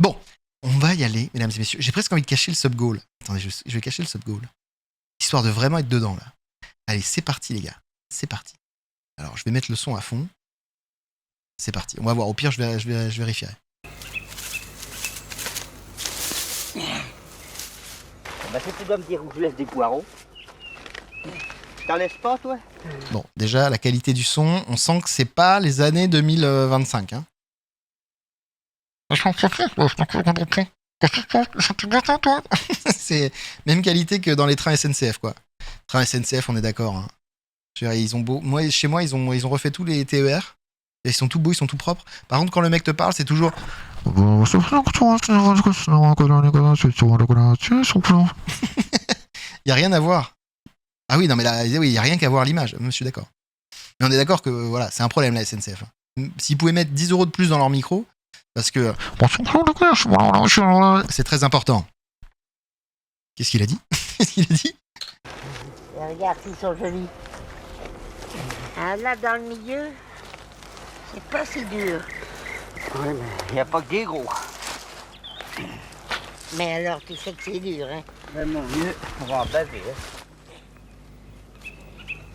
Bon, on va y aller, mesdames et messieurs. J'ai presque envie de cacher le sub-goal. Attendez, je vais cacher le sub-goal. Histoire de vraiment être dedans, là. Allez, c'est parti, les gars. C'est parti. Alors, je vais mettre le son à fond. C'est parti. On va voir. Au pire, je vérifierai. Bah, si tu dois me dire où je laisse des poireaux. T'en laisses pas, toi? Bon, déjà, la qualité du son, on sent que c'est pas les années 2025. Hein. C'est même qualité que dans les trains SNCF, quoi. Trains SNCF, on est d'accord. Hein. Je veux dire, ils ont beau... Chez moi, ils ont refait tous les TER. Ils sont tout beaux, ils sont tout propres. Par contre, quand le mec te parle, c'est toujours... Il y a rien à voir. Ah oui, non, mais là, oui, il y a rien qu'à voir l'image. Je suis d'accord. Mais on est d'accord que, voilà, c'est un problème, la SNCF. S'ils pouvaient mettre 10 € de plus dans leur micro, parce que... C'est très important. Qu'est-ce qu'il a dit? Qu'est-ce qu'il a dit? Et regarde, ils sont jolis. Ah, là, dans le milieu, c'est pas si dur. Ouais, mais il n'y a pas que des gros. Mais alors, tu sais que c'est dur, hein. Mais mon mieux, on va en baver. Hein.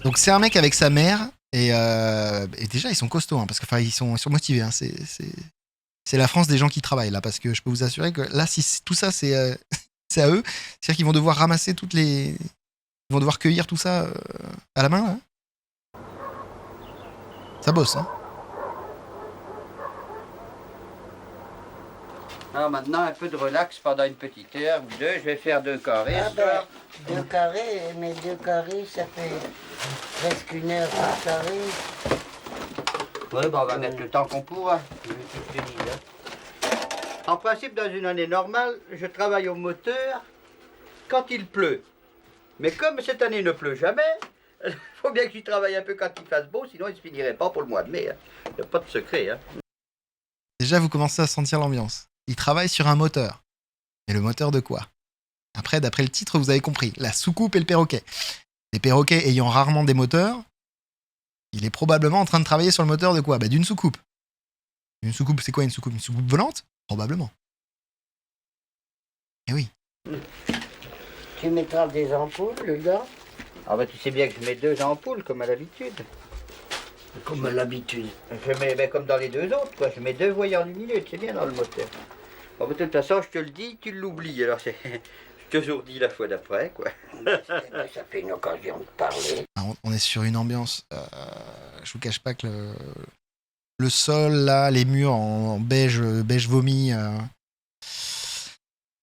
Donc c'est un mec avec sa mère, et déjà, ils sont costauds, hein, parce que ils sont motivés. Hein, c'est la France des gens qui travaillent, là, parce que je peux vous assurer que là, si tout ça, c'est à eux, c'est-à-dire qu'ils vont devoir ramasser toutes les... Ils vont devoir cueillir tout ça à la main, là. Ça bosse, hein. Alors maintenant, un peu de relax pendant une petite heure ou deux. Je vais faire 2 carrés. Ah ben, 2 carrés, mais 2 carrés, ça fait presque 1 heure par carré. Oui, ben on va mettre le temps qu'on pourra. En principe, dans une année normale, je travaille au moteur quand il pleut. Mais comme cette année ne pleut jamais, il faut bien que j'y travaille un peu quand il fasse beau, sinon il ne se finirait pas pour le mois de mai. Il n'y a pas de secret. Hein. Déjà, vous commencez à sentir l'ambiance. Il travaille sur un moteur. Mais le moteur de quoi? Après, d'après le titre, vous avez compris. La soucoupe et le perroquet. Les perroquets ayant rarement des moteurs, il est probablement en train de travailler sur le moteur de quoi? Bah, d'une soucoupe. Une soucoupe, c'est quoi une soucoupe? Une soucoupe volante? Probablement. Eh oui. Tu mettras des ampoules dedans? Ah ben tu sais bien que je mets 2 ampoules, comme à l'habitude. Comme à l'habitude. Je mets comme dans les 2 autres, quoi. Je mets 2 voyants lumineux, c'est bien dans le moteur. Bon, de toute façon, je te le dis, tu l'oublies. Alors, je te dis la fois d'après, quoi. Ça fait une occasion de parler. On est sur une ambiance. Je vous cache pas que le sol, là, les murs en beige vomi,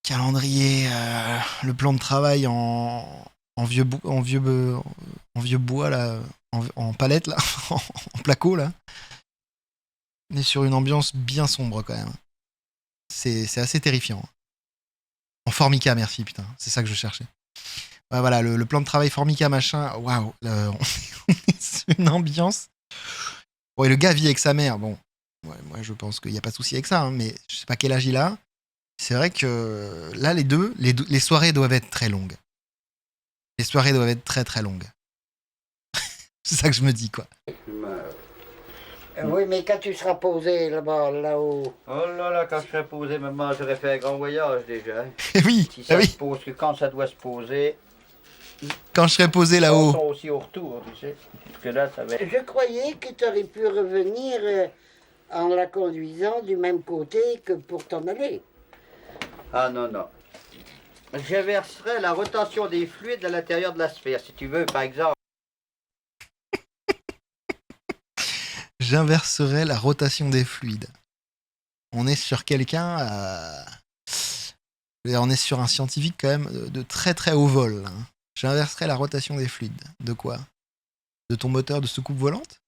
calendrier, le plan de travail en vieux bois, là, en palette, là, en placo, là. On est sur une ambiance bien sombre, quand même. C'est assez terrifiant. En Formica, merci, putain. C'est ça que je cherchais. Ouais, voilà, le plan de travail Formica, machin. Waouh. On est sur une ambiance. Bon, et le gars vit avec sa mère. Bon, ouais, moi, je pense qu'il n'y a pas de souci avec ça, hein, mais je sais pas quel âge il a. C'est vrai que là, les soirées doivent être très longues. Les soirées doivent être très, très longues. C'est ça que je me dis, quoi. Oui, mais quand tu seras posé là-bas, là-haut... Oh là là, quand je serai posé, maman, j'aurais fait un grand voyage déjà. Oui, Si ça oui. se pose, que quand ça doit se poser... Quand je serai posé là-haut. Ils sont aussi au retour, tu sais. Parce que là, ça va être... Je croyais que tu aurais pu revenir en la conduisant du même côté que pour t'en aller. Ah non, non. J'inverserai la rotation des fluides à l'intérieur de la sphère. Si tu veux, par exemple... J'inverserai la rotation des fluides. On est sur quelqu'un... On est sur un scientifique quand même de très très haut vol. Hein. J'inverserai la rotation des fluides. De quoi? De ton moteur de soucoupe volante?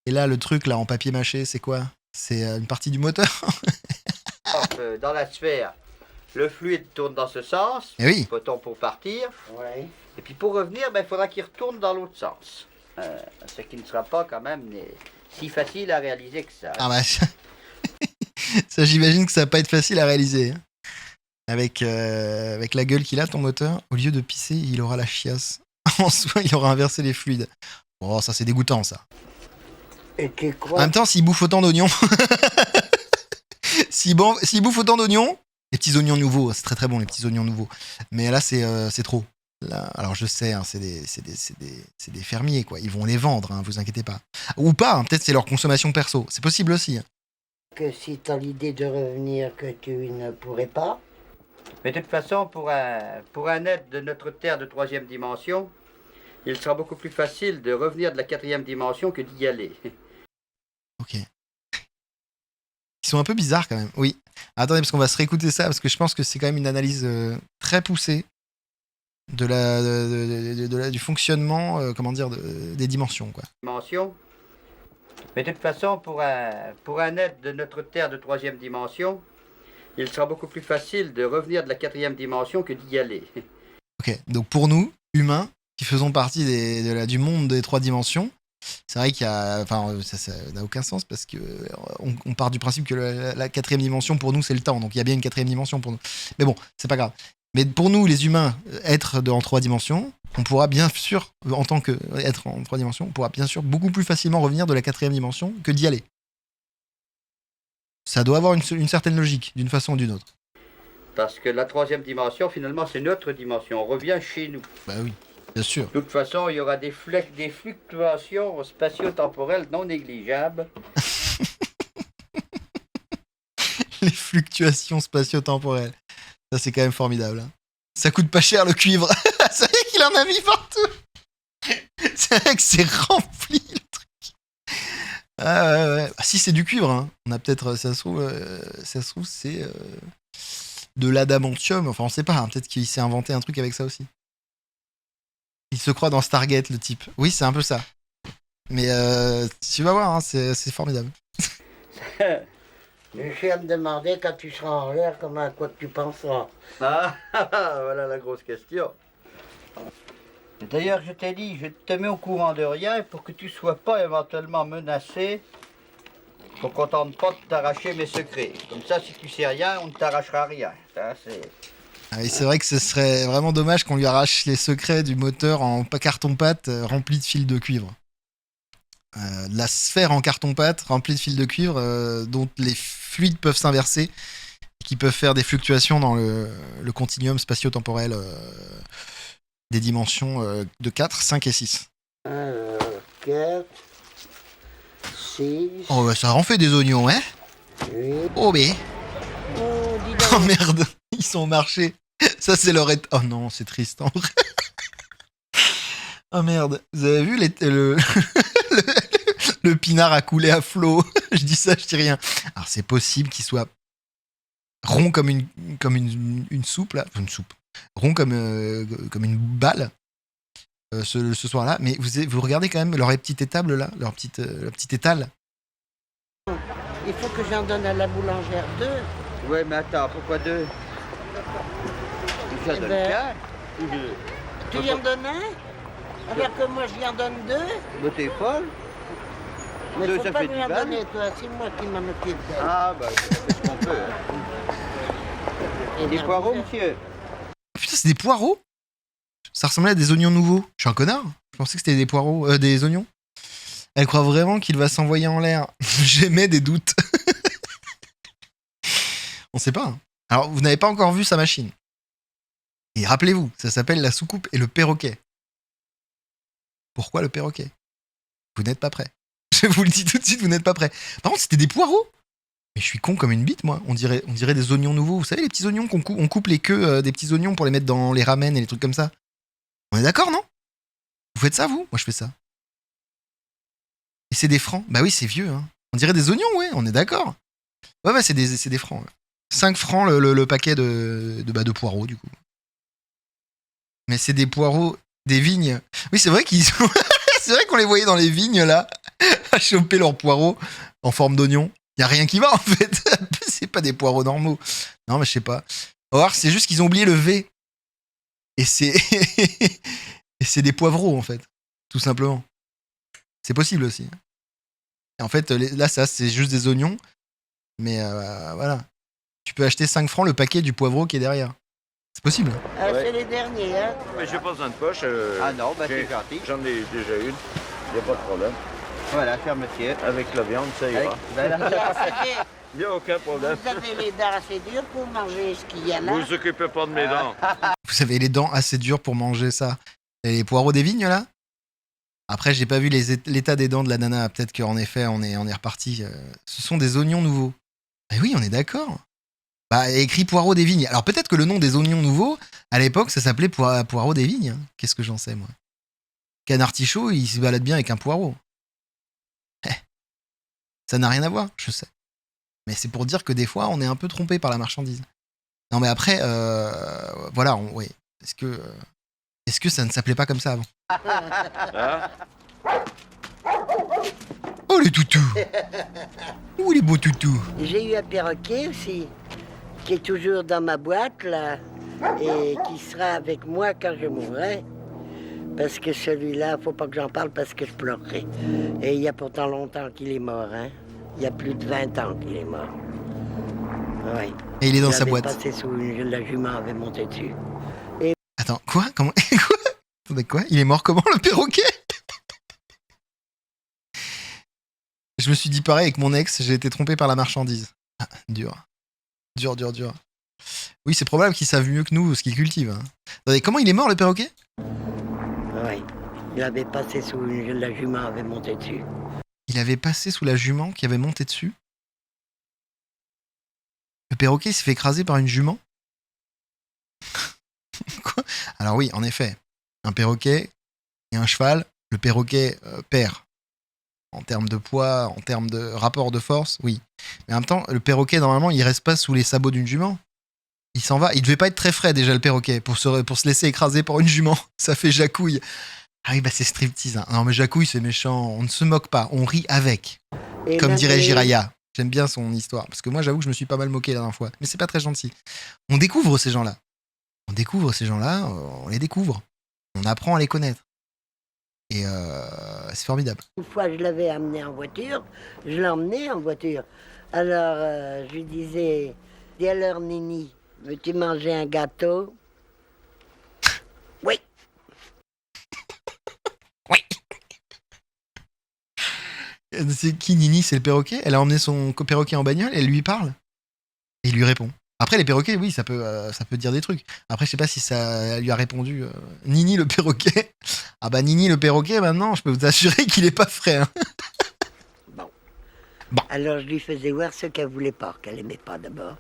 Et là, le truc là en papier mâché, c'est quoi? C'est une partie du moteur? Dans la sphère, le fluide tourne dans ce sens. Eh oui. Peut-on pour partir. Ouais. Et puis pour revenir, il faudra qu'il retourne dans l'autre sens. Ce qui ne sera pas quand même si facile à réaliser que ça. Ah bah ça j'imagine que ça va pas être facile à réaliser. Hein. Avec la gueule qu'il a, ton moteur, au lieu de pisser, il aura la chiasse. En soi, il aura inversé les fluides. Oh, ça c'est dégoûtant, ça. Et tu En crois... même temps, s'il bouffe autant d'oignons, S'il bouffe autant d'oignons, les petits oignons nouveaux, c'est très très bon les petits oignons nouveaux. Mais là c'est trop. Là, alors je sais, hein, c'est des fermiers quoi. Ils vont les vendre, hein, vous inquiétez pas. Ou pas, hein, peut-être c'est leur consommation perso. C'est possible aussi. Hein. Que si tu as l'idée de revenir, que tu ne pourrais pas. Mais de toute façon, pour un être de notre Terre de 3e dimension, il sera beaucoup plus facile de revenir de la 4e dimension que d'y aller. Ok. Ils sont un peu bizarres quand même. Oui. Attendez, parce qu'on va se réécouter ça, parce que je pense que c'est quand même une analyse très poussée du fonctionnement, comment dire, des dimensions, quoi. Dimension. Mais de toute façon, pour un être de notre Terre de 3e dimension, il sera beaucoup plus facile de revenir de la 4e dimension que d'y aller. Ok, donc pour nous, humains, qui faisons partie du monde des 3 dimensions, c'est vrai qu'il y a... Enfin, ça n'a aucun sens, parce que on part du principe que la 4e dimension, pour nous, c'est le temps. Donc il y a bien une 4e dimension pour nous. Mais bon, c'est pas grave. Mais pour nous, les humains, être en 3 dimensions, on pourra bien sûr, en tant qu'être en 3 dimensions, on pourra bien sûr beaucoup plus facilement revenir de la 4e dimension que d'y aller. Ça doit avoir une certaine logique, d'une façon ou d'une autre. Parce que la 3e dimension, finalement, c'est notre dimension. On revient chez nous. Bah oui, bien sûr. De toute façon, il y aura des fluctuations spatio-temporelles non négligeables. Les fluctuations spatio-temporelles. Ça, c'est quand même formidable. Hein. Ça coûte pas cher le cuivre. C'est vrai qu'il en a mis partout. C'est vrai que c'est rempli le truc. Ouais. Ah, si c'est du cuivre, hein. On a peut-être, ça se trouve, c'est de l'adamantium. Enfin, on sait pas. Hein. Peut-être qu'il s'est inventé un truc avec ça aussi. Il se croit dans Stargate, le type. Oui, c'est un peu ça. Mais tu vas voir, hein, c'est formidable. Je suis à me demander quand tu seras en l'air, comment à quoi tu penseras. Ah, voilà la grosse question. D'ailleurs, je t'ai dit, je te mets au courant de rien pour que tu sois pas éventuellement menacé, pour qu'on tente pas de t'arracher mes secrets. Comme ça, si tu sais rien, on ne t'arrachera rien. Ça, Ah, et c'est vrai que ce serait vraiment dommage qu'on lui arrache les secrets du moteur en carton-pâte rempli de fils de cuivre. La sphère en carton-pâte remplie de fils de cuivre dont les fluides peuvent s'inverser et qui peuvent faire des fluctuations dans le continuum spatio-temporel des dimensions de 4, 5 et 6. Alors, 4, 6, Oh, bah, ça en fait des oignons, hein? 8. Oh, mais... Oh, dis Oh donc. merde, ils sont au marché. Ça, c'est leur... Oh non, c'est triste, en vrai. Oh merde, vous avez vu le pinard a coulé à flot. Je dis ça, je dis rien. Alors, c'est possible qu'il soit rond comme une soupe, là. Enfin, une soupe. Rond comme une balle ce soir-là. Mais vous regardez quand même leur petite étable, là, leur petite étale. Il faut que j'en donne à la boulangère 2. Ouais, mais attends, pourquoi 2? Déjà Eh donne ben, 4. Tu y en donnes un? Alors que moi je y en donne 2. Mais t'es folle? Mais Deux, faut ça pas fait lui du en mal. donner, toi. C'est moi qui m'en occupe. Ah, bah, c'est ce qu'on peut. Hein. Et Des bien, poireaux, vous- monsieur? Putain, c'est des poireaux. Ça ressemblait à des oignons nouveaux. Je suis un connard. Je pensais que c'était des poireaux, des oignons. Elle croit vraiment qu'il va s'envoyer en l'air. J'émets des doutes. On sait pas. Hein. Alors, vous n'avez pas encore vu sa machine. Et rappelez-vous, ça s'appelle la soucoupe et le perroquet. Pourquoi le perroquet? Vous n'êtes pas prêt. Je vous le dis tout de suite, vous n'êtes pas prêt. Par contre, c'était des poireaux. Mais je suis con comme une bite, moi. On dirait des oignons nouveaux. Vous savez, les petits oignons on coupe les queues des petits oignons pour les mettre dans les ramen et les trucs comme ça. On est d'accord, non? Vous faites ça, vous? Moi, je fais ça. Et c'est des francs. Bah oui, c'est vieux. Hein. On dirait des oignons, ouais, on est d'accord. Ouais, c'est des francs. Ouais. 5 francs le paquet de poireaux, du coup. Mais c'est des poireaux, des vignes. Oui, c'est vrai qu'ils sont... c'est vrai qu'on les voyait dans les vignes, là, à choper leurs poireaux en forme d'oignon. Y a rien qui va, en fait. C'est pas des poireaux normaux. Non, mais je sais pas. On va voir, c'est juste qu'ils ont oublié le V. Et c'est... et c'est des poivreaux, en fait. Tout simplement. C'est possible aussi. Et en fait, là, ça, c'est juste des oignons. Mais voilà. Tu peux acheter 5 francs le paquet du poivreau qui est derrière. C'est possible. Ah, Ouais. c'est les derniers, hein. Mais j'ai pas besoin de poche. Ah non, bah j'ai- c'est gentil. J'en ai déjà une. Il n'y a pas de problème. Voilà, cher monsieur. Avec la viande, ça Avec- ira. voilà. Il n'y a aucun problème. Vous avez les dents assez dures pour manger ce qu'il y a Vous là. ne vous occupez pas de mes dents. Vous avez les dents assez dures pour manger ça. Et les poireaux des vignes, là? Après, j'ai pas vu l'état des dents de la nana. Peut-être qu'en effet, on est reparti. Ce sont des oignons nouveaux. Eh oui, on est d'accord. Bah, il y a écrit poireaux des vignes. Alors peut-être que le nom des oignons nouveaux, à l'époque, ça s'appelait poireaux des vignes. Hein. Qu'est-ce que j'en sais, moi? Qu'un artichaut, il se balade bien avec un poireau. Eh, ça n'a rien à voir, je sais. Mais c'est pour dire que des fois, on est un peu trompé par la marchandise. Non, mais après, voilà, ouais. Est-ce que ça ne s'appelait pas comme ça avant? Hein? Oh, les toutous! Où les beaux toutous? J'ai eu un perroquet aussi, qui est toujours dans ma boîte là, et qui sera avec moi quand je mourrai. Parce que celui-là, faut pas que j'en parle parce que je pleurerai. Et il y a pourtant longtemps qu'il est mort, hein. Il y a plus de 20 ans qu'il est mort. Oui. Et il est dans Il sa avait boîte. passé sous la jument avait monté dessus. Attends, quoi? Comment? Quoi? Attendez, quoi? Il est mort comment, le perroquet? Je me suis dit pareil avec mon ex, j'ai été trompé par la marchandise. Ah, dur. Dur. Oui, c'est probable qu'ils savent mieux que nous ce qu'ils cultivent. Hein. Attendez, comment il est mort, le perroquet? Oui. Il avait passé sous la jument avait monté dessus. Il avait passé sous la jument qui avait monté dessus. Le perroquet s'est fait écraser par une jument? Quoi? Alors oui, en effet, un perroquet et un cheval, le perroquet perd. En termes de poids, en termes de rapport de force, oui. Mais en même temps, le perroquet, normalement, il reste pas sous les sabots d'une jument. Il s'en va. Il devait pas être très frais, déjà, le perroquet, pour se laisser écraser par une jument. Ça fait jacouille. Ah oui, bah c'est striptease. Hein. Non, mais jacouille, c'est méchant. On ne se moque pas. On rit avec. Et Comme même dirait les- Jiraya. J'aime bien son histoire. Parce que moi, j'avoue que je me suis pas mal moqué la dernière fois. Mais c'est pas très gentil. On découvre ces gens-là. On les découvre. On apprend à les connaître. Et c'est formidable. Une fois, je l'avais amené en voiture. Je l'ai emmené en voiture. Alors, je lui disais, dis alors, Nini, veux-tu manger un gâteau? Oui. C'est qui Nini? C'est le perroquet? Elle a emmené son perroquet en bagnole et elle lui parle. Et il lui répond. Après, les perroquets, oui, ça peut dire des trucs. Après, je sais pas si ça lui a répondu Nini le perroquet. Ah bah Nini le perroquet, maintenant, je peux vous assurer qu'il est pas frais. Hein. Bon. Alors, je lui faisais voir ce qu'elle voulait pas, qu'elle aimait pas d'abord.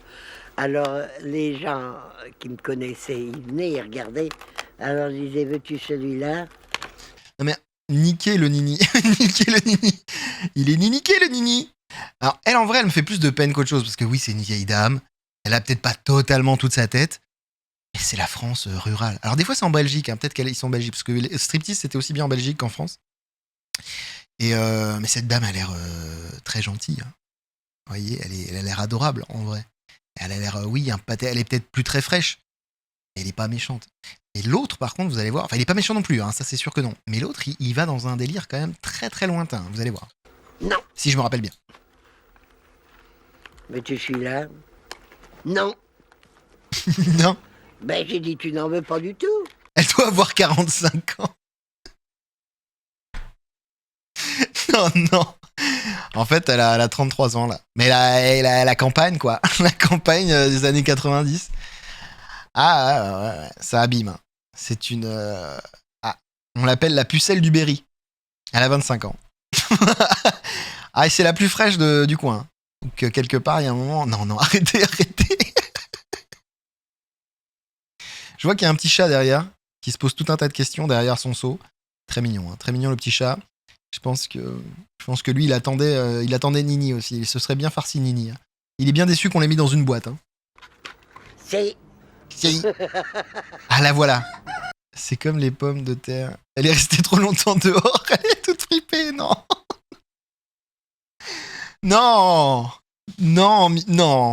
Alors, les gens qui me connaissaient, ils venaient, ils regardaient. Alors, je disais, veux-tu celui-là? Niquer le Nini. Niquer le Nini. Il est niniqué le Nini. Alors, elle, en vrai, elle me fait plus de peine qu'autre chose. Parce que oui, c'est une vieille dame. Elle a peut-être pas totalement toute sa tête. Mais c'est la France rurale. Alors, des fois, c'est en Belgique. Hein. Peut-être qu'ils sont en Belgique. Parce que les striptease, c'était aussi bien en Belgique qu'en France. Et mais cette dame a l'air très gentille. Hein. Vous voyez, elle a l'air adorable, en vrai. Elle a l'air, oui, un pâté. Elle est peut-être plus très fraîche. Mais elle est pas méchante. Et l'autre, par contre, vous allez voir. Enfin, il est pas méchant non plus, hein, ça c'est sûr que non. Mais l'autre, il va dans un délire quand même très très lointain. Vous allez voir. Non. Si je me rappelle bien. Veux-tu celui-là? Non. Non. Ben, j'ai dit, tu n'en veux pas du tout. Elle doit avoir 45 ans. Non. En fait, elle a 33 ans, là. Mais la campagne, quoi. La campagne des années 90. Ah, ouais, ça abîme. Hein. C'est une... on l'appelle la pucelle du Berry. Elle a 25 ans. Ah, et c'est la plus fraîche du coin. Donc, quelque part, il y a un moment... Non, arrêtez. Je vois qu'il y a un petit chat derrière, qui se pose tout un tas de questions derrière son seau. Très mignon, hein. Très mignon le petit chat. Je pense que lui, il attendait Nini aussi. Il se serait bien farci Nini. Hein. Il est bien déçu qu'on l'ait mis dans une boîte. Hein. C'est... Ah, la voilà. C'est comme les pommes de terre. Elle est restée trop longtemps dehors. Elle est toute fripée, non. Non,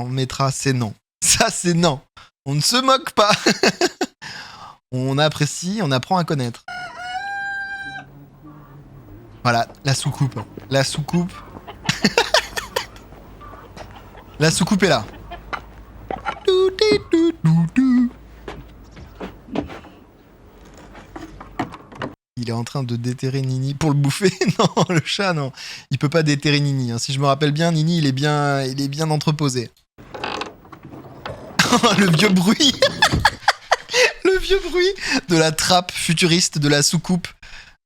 Métra, c'est non. Ça, c'est non. On ne se moque pas. On apprécie, on apprend à connaître. Voilà, la soucoupe. La soucoupe est là. il est en train de déterrer Nini pour le bouffer. Non, le chat, non. Il peut pas déterrer Nini. Hein. Si je me rappelle bien, Nini, il est bien entreposé. Le vieux bruit. Le vieux bruit de la trappe futuriste, de la soucoupe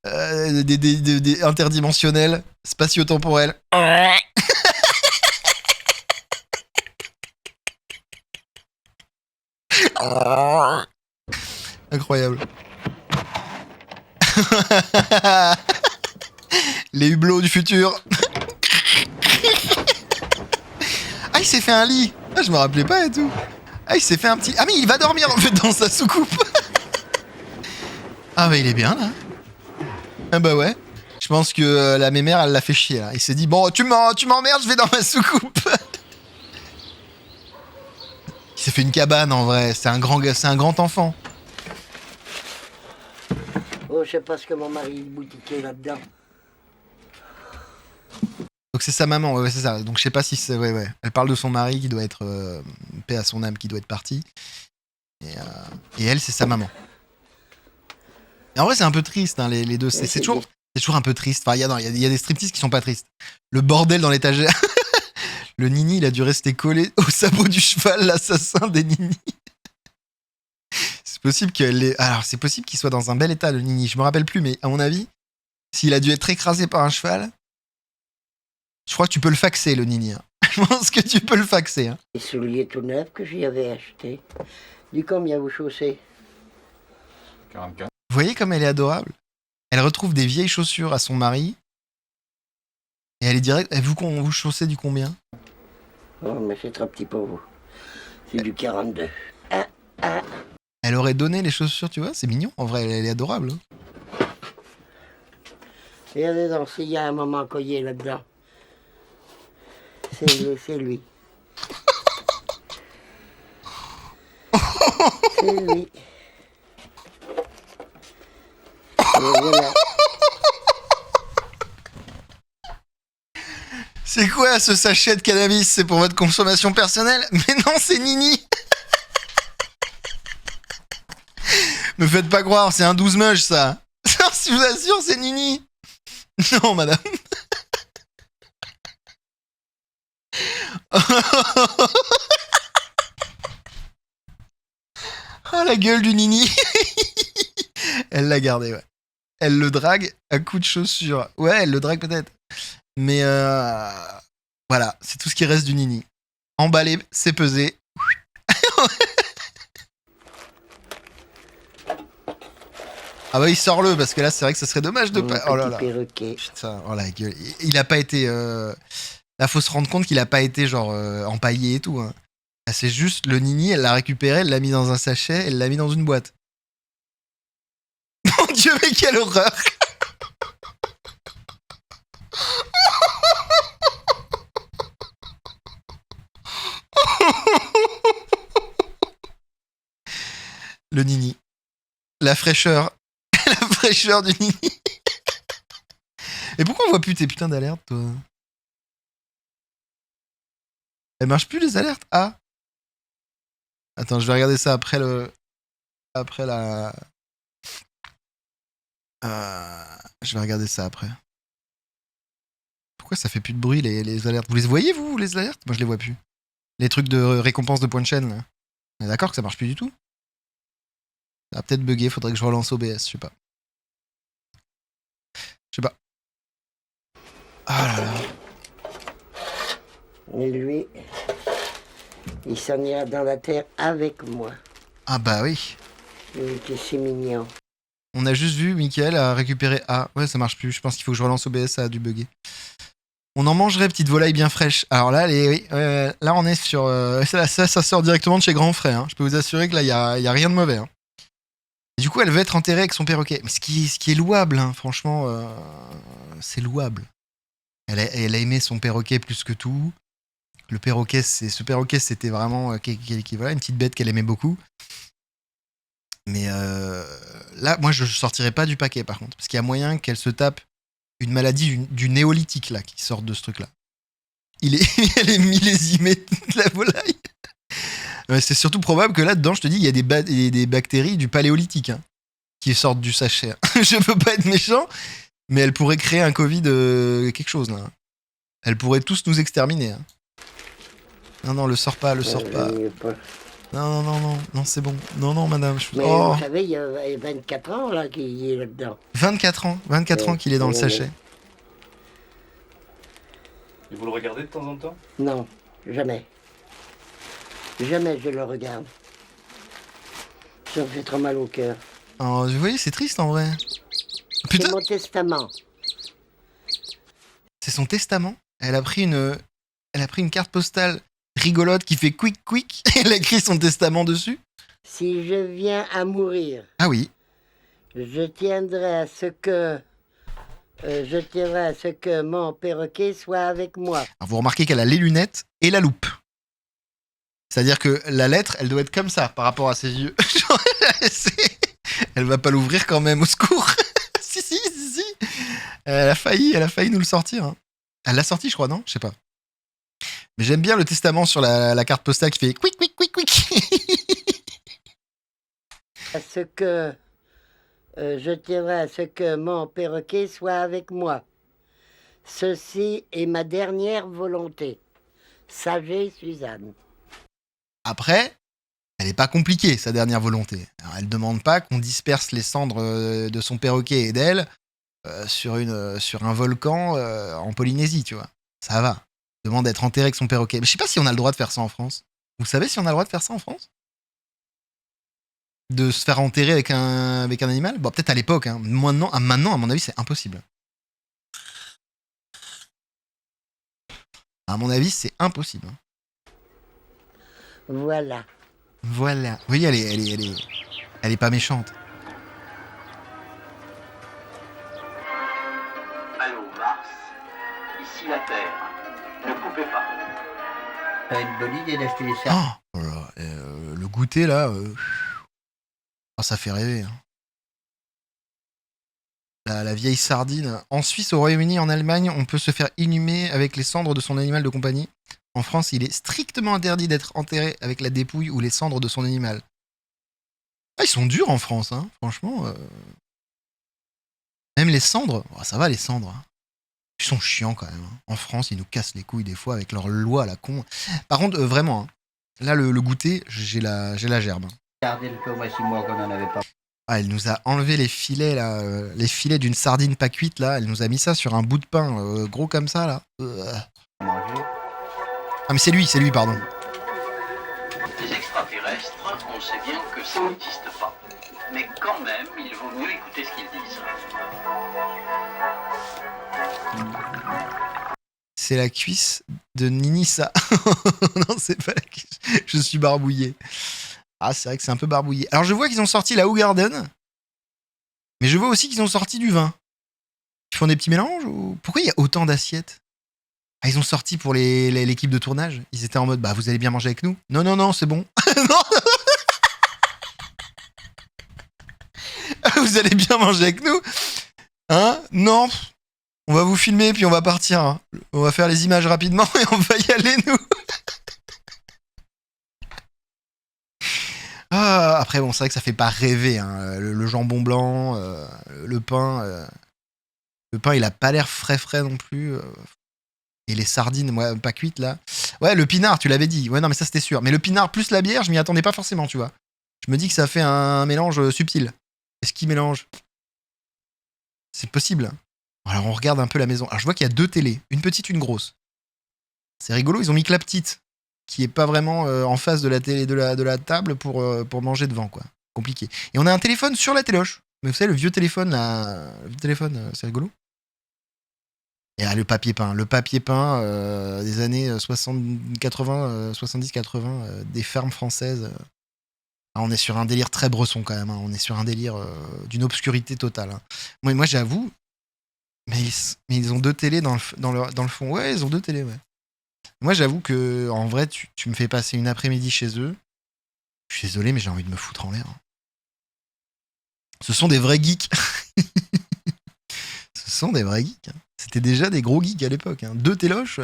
des interdimensionnelle, spatio-temporelle. Incroyable. Les hublots du futur. Ah, il s'est fait un lit. Ah, je me rappelais pas et tout. Ah, il s'est fait un petit... Ah, mais il va dormir en fait dans sa soucoupe. Ah, bah il est bien là. Ah bah ouais. Je pense que la mémère, elle l'a fait chier là. Il s'est dit, bon, tu m'emmerdes, je vais dans ma soucoupe. Il s'est fait une cabane en vrai. C'est un grand enfant. Oh, je sais pas ce que mon mari boutiquait là-dedans. Donc c'est sa maman, ouais, c'est ça. Donc je sais pas si c'est... Ouais. Elle parle de son mari qui doit être... paix à son âme, qui doit être parti. Et elle, c'est sa maman. Et en vrai, c'est un peu triste, hein, les deux. C'est toujours un peu triste. Enfin, il y a des striptease qui sont pas tristes. Le bordel dans l'étagère. Le Nini, il a dû rester collé au sabot du cheval, l'assassin des Nini. C'est possible c'est possible qu'il soit dans un bel état, le Nini. Je me rappelle plus, mais à mon avis, s'il a dû être écrasé par un cheval, je crois que tu peux le faxer, le Nini. Hein. Je pense que tu peux le faxer. Hein. Les souliers tout neufs que j'y avais achetés. Du combien vous chaussez? 44. Vous voyez comme elle est adorable? Elle retrouve des vieilles chaussures à son mari. Et elle est direct. Vous chaussez du combien? Oh, mais c'est trop petit pour vous. C'est du 42. Elle aurait donné les chaussures, tu vois? C'est mignon. En vrai, elle est adorable. Hein. Regardez donc, s'il y a un moment collier là-dedans. C'est lui. C'est lui. Et voilà. C'est quoi ce sachet de cannabis? C'est pour votre consommation personnelle? Mais non, c'est Nini. Me faites pas croire, c'est un 12 mush ça. Je vous assure, c'est Nini. Non, madame. Oh, la gueule du Nini. Elle l'a gardé, ouais. Elle le drague à coups de chaussures. Ouais, elle le drague peut-être. Mais voilà, c'est tout ce qui reste du Nini. Emballé, c'est pesé. Ah bah il sort-le, parce que là c'est vrai que ça serait dommage de pas... Oh là là. Perroquet. Putain, oh la gueule. Il a pas été... Là faut se rendre compte qu'il a pas été genre empaillé et tout. Hein. Là, c'est juste le Nini, elle l'a récupéré, elle l'a mis dans un sachet, elle l'a mis dans une boîte. Mon Dieu, mais quelle horreur. Le Nini. La fraîcheur. La fraîcheur du Nini. Et pourquoi on voit plus tes putains d'alertes, toi? Elles marchent plus, les alertes? Ah. Attends, je vais regarder ça après la... Je vais regarder ça après. Pourquoi ça fait plus de bruit, les alertes? Vous les voyez, vous, les alertes? Moi, je les vois plus. Les trucs de récompense de points de chaîne, là. On est d'accord que ça marche plus du tout? Ça va peut-être bugger, faudrait que je relance OBS, je sais pas. Je sais pas. Ah là là. Et lui, il s'en ira dans la terre avec moi. Ah bah oui. Il était si mignon. On a juste vu Mickaël a récupéré A. Ouais, ça marche plus. Je pense qu'il faut que je relance OBS, ça a dû bugger. On en mangerait, petite volaille bien fraîche. Alors là, oui, là on est sur... ça sort directement de chez Grand Frère. Hein. Je peux vous assurer que là, il y a rien de mauvais. Hein. Et du coup, elle veut être enterrée avec son perroquet. Mais ce qui est louable, hein, franchement, c'est louable. Elle a aimé son perroquet plus que tout. Ce perroquet, c'était vraiment voilà, une petite bête qu'elle aimait beaucoup. Mais là, moi, je sortirais pas du paquet, par contre. Parce qu'il y a moyen qu'elle se tape une maladie du néolithique, là, qui sort de ce truc-là. Elle est millésimée de la volaille. C'est surtout probable que là-dedans, je te dis, il y a des bactéries du paléolithique. Hein. qui sortent du sachet. Je veux pas être méchant, mais elle pourrait créer un Covid quelque chose là. Elle pourrait tous nous exterminer. Hein. Non, le sors pas. Non, c'est bon. Non, madame. Mais Oh, vous savez, il y a 24 ans là qu'il est là-dedans. 24 ans qu'il est dans le sachet. Et vous le regardez de temps en temps? Non, jamais. Jamais je le regarde. Ça me fait trop mal au cœur. Oh, vous voyez, c'est triste en vrai. Putain, C'est mon testament. c'est son testament. Elle a pris une carte postale rigolote qui fait quick. Elle a écrit son testament dessus. Si je viens à mourir, Ah oui. je tiendrai à ce que mon perroquet soit avec moi. Alors, vous remarquez qu'elle a les lunettes et la loupe. C'est-à-dire que la lettre, elle doit être comme ça par rapport à ses yeux. Elle va pas l'ouvrir quand même, au secours. Si. Elle a failli nous le sortir. Hein. Elle l'a sorti, je crois, non? Je sais pas. Mais j'aime bien le testament sur la carte postale qui fait quick. Je tiendrai à ce que mon perroquet soit avec moi. Ceci est ma dernière volonté. Sagez, Suzanne. Après, elle est pas compliquée, sa dernière volonté. Alors, elle demande pas qu'on disperse les cendres de son perroquet et d'elle sur un volcan en Polynésie, tu vois. Ça va. Elle demande d'être enterrée avec son perroquet. Mais je sais pas si on a le droit de faire ça en France. Vous savez si on a le droit de faire ça en France? De se faire enterrer avec un animal? Bon, peut-être à l'époque. Hein. Maintenant, à mon avis, c'est impossible. À mon avis, c'est impossible. Voilà. Voilà. Vous voyez, elle est pas méchante. Allô, Mars. Ici la Terre. Ne coupez pas. T'as une bonne idée d'acheter les sardines. Oh là, le goûter là, ça fait rêver. Hein. La vieille sardine. En Suisse, au Royaume-Uni, en Allemagne, on peut se faire inhumer avec les cendres de son animal de compagnie. En France, il est strictement interdit d'être enterré avec la dépouille ou les cendres de son animal. Ah, ils sont durs en France, hein, franchement. Même les cendres, oh, ça va les cendres. Hein. Ils sont chiants quand même. Hein. En France, ils nous cassent les couilles des fois avec leurs lois à la con. Par contre, vraiment, hein, là, le goûter, j'ai la gerbe. Regardez le peu, moi 6 mois qu'on en avait pas Ah, elle nous a enlevé les filets là, les filets d'une sardine pas cuite là. Elle nous a mis ça sur un bout de pain gros comme ça là. mangé. Ah mais c'est lui, pardon. Les extraterrestres, on sait bien que ça n'existe pas. Mais quand même, il vaut mieux écouter ce qu'ils disent. C'est la cuisse de Ninissa. Non, c'est pas la cuisse. Je suis barbouillé. Ah, c'est vrai que c'est un peu barbouillé. Alors je vois qu'ils ont sorti la Hoegaarden. Mais je vois aussi qu'ils ont sorti du vin. Ils font des petits mélanges ou... Pourquoi il y a autant d'assiettes? Ah, ils ont sorti pour l'équipe de tournage. Ils étaient en mode, bah vous allez bien manger avec nous. Non, c'est bon. Non. Vous allez bien manger avec nous. Hein? Non. On va vous filmer puis on va partir. Hein. On va faire les images rapidement et on va y aller nous. Ah, après bon, c'est vrai que ça fait pas rêver. Hein. Le jambon blanc, le pain. Le pain, il a pas l'air frais non plus. Et les sardines, moi, pas cuites là. Ouais, le pinard, tu l'avais dit. Ouais, non, mais ça c'était sûr. Mais le pinard plus la bière, je m'y attendais pas forcément, tu vois. Je me dis que ça fait un mélange subtil. Est-ce qu'il mélange? C'est possible. Alors on regarde un peu la maison. Alors je vois qu'il y a 2 télés, une petite, une grosse. C'est rigolo, ils ont mis que la petite, qui est pas vraiment en face de la télé de la table pour manger devant, quoi. Compliqué. Et on a un téléphone sur la téloche. Mais vous savez, le vieux téléphone, là. Le vieux téléphone, c'est rigolo. Et le papier peint. Le papier peint des années 70-80, des fermes françaises. On est sur un délire très bresson quand même. Hein. On est sur un délire d'une obscurité totale. Hein. Moi j'avoue, mais ils ont 2 télés dans le fond. Ouais, ils ont 2 télés, ouais. Moi j'avoue que en vrai, tu me fais passer une après-midi chez eux. Je suis désolé, mais j'ai envie de me foutre en l'air. Hein. Ce sont des vrais geeks. Ce sont des vrais geeks. Hein. C'était déjà des gros geeks à l'époque. Hein. 2 téloches,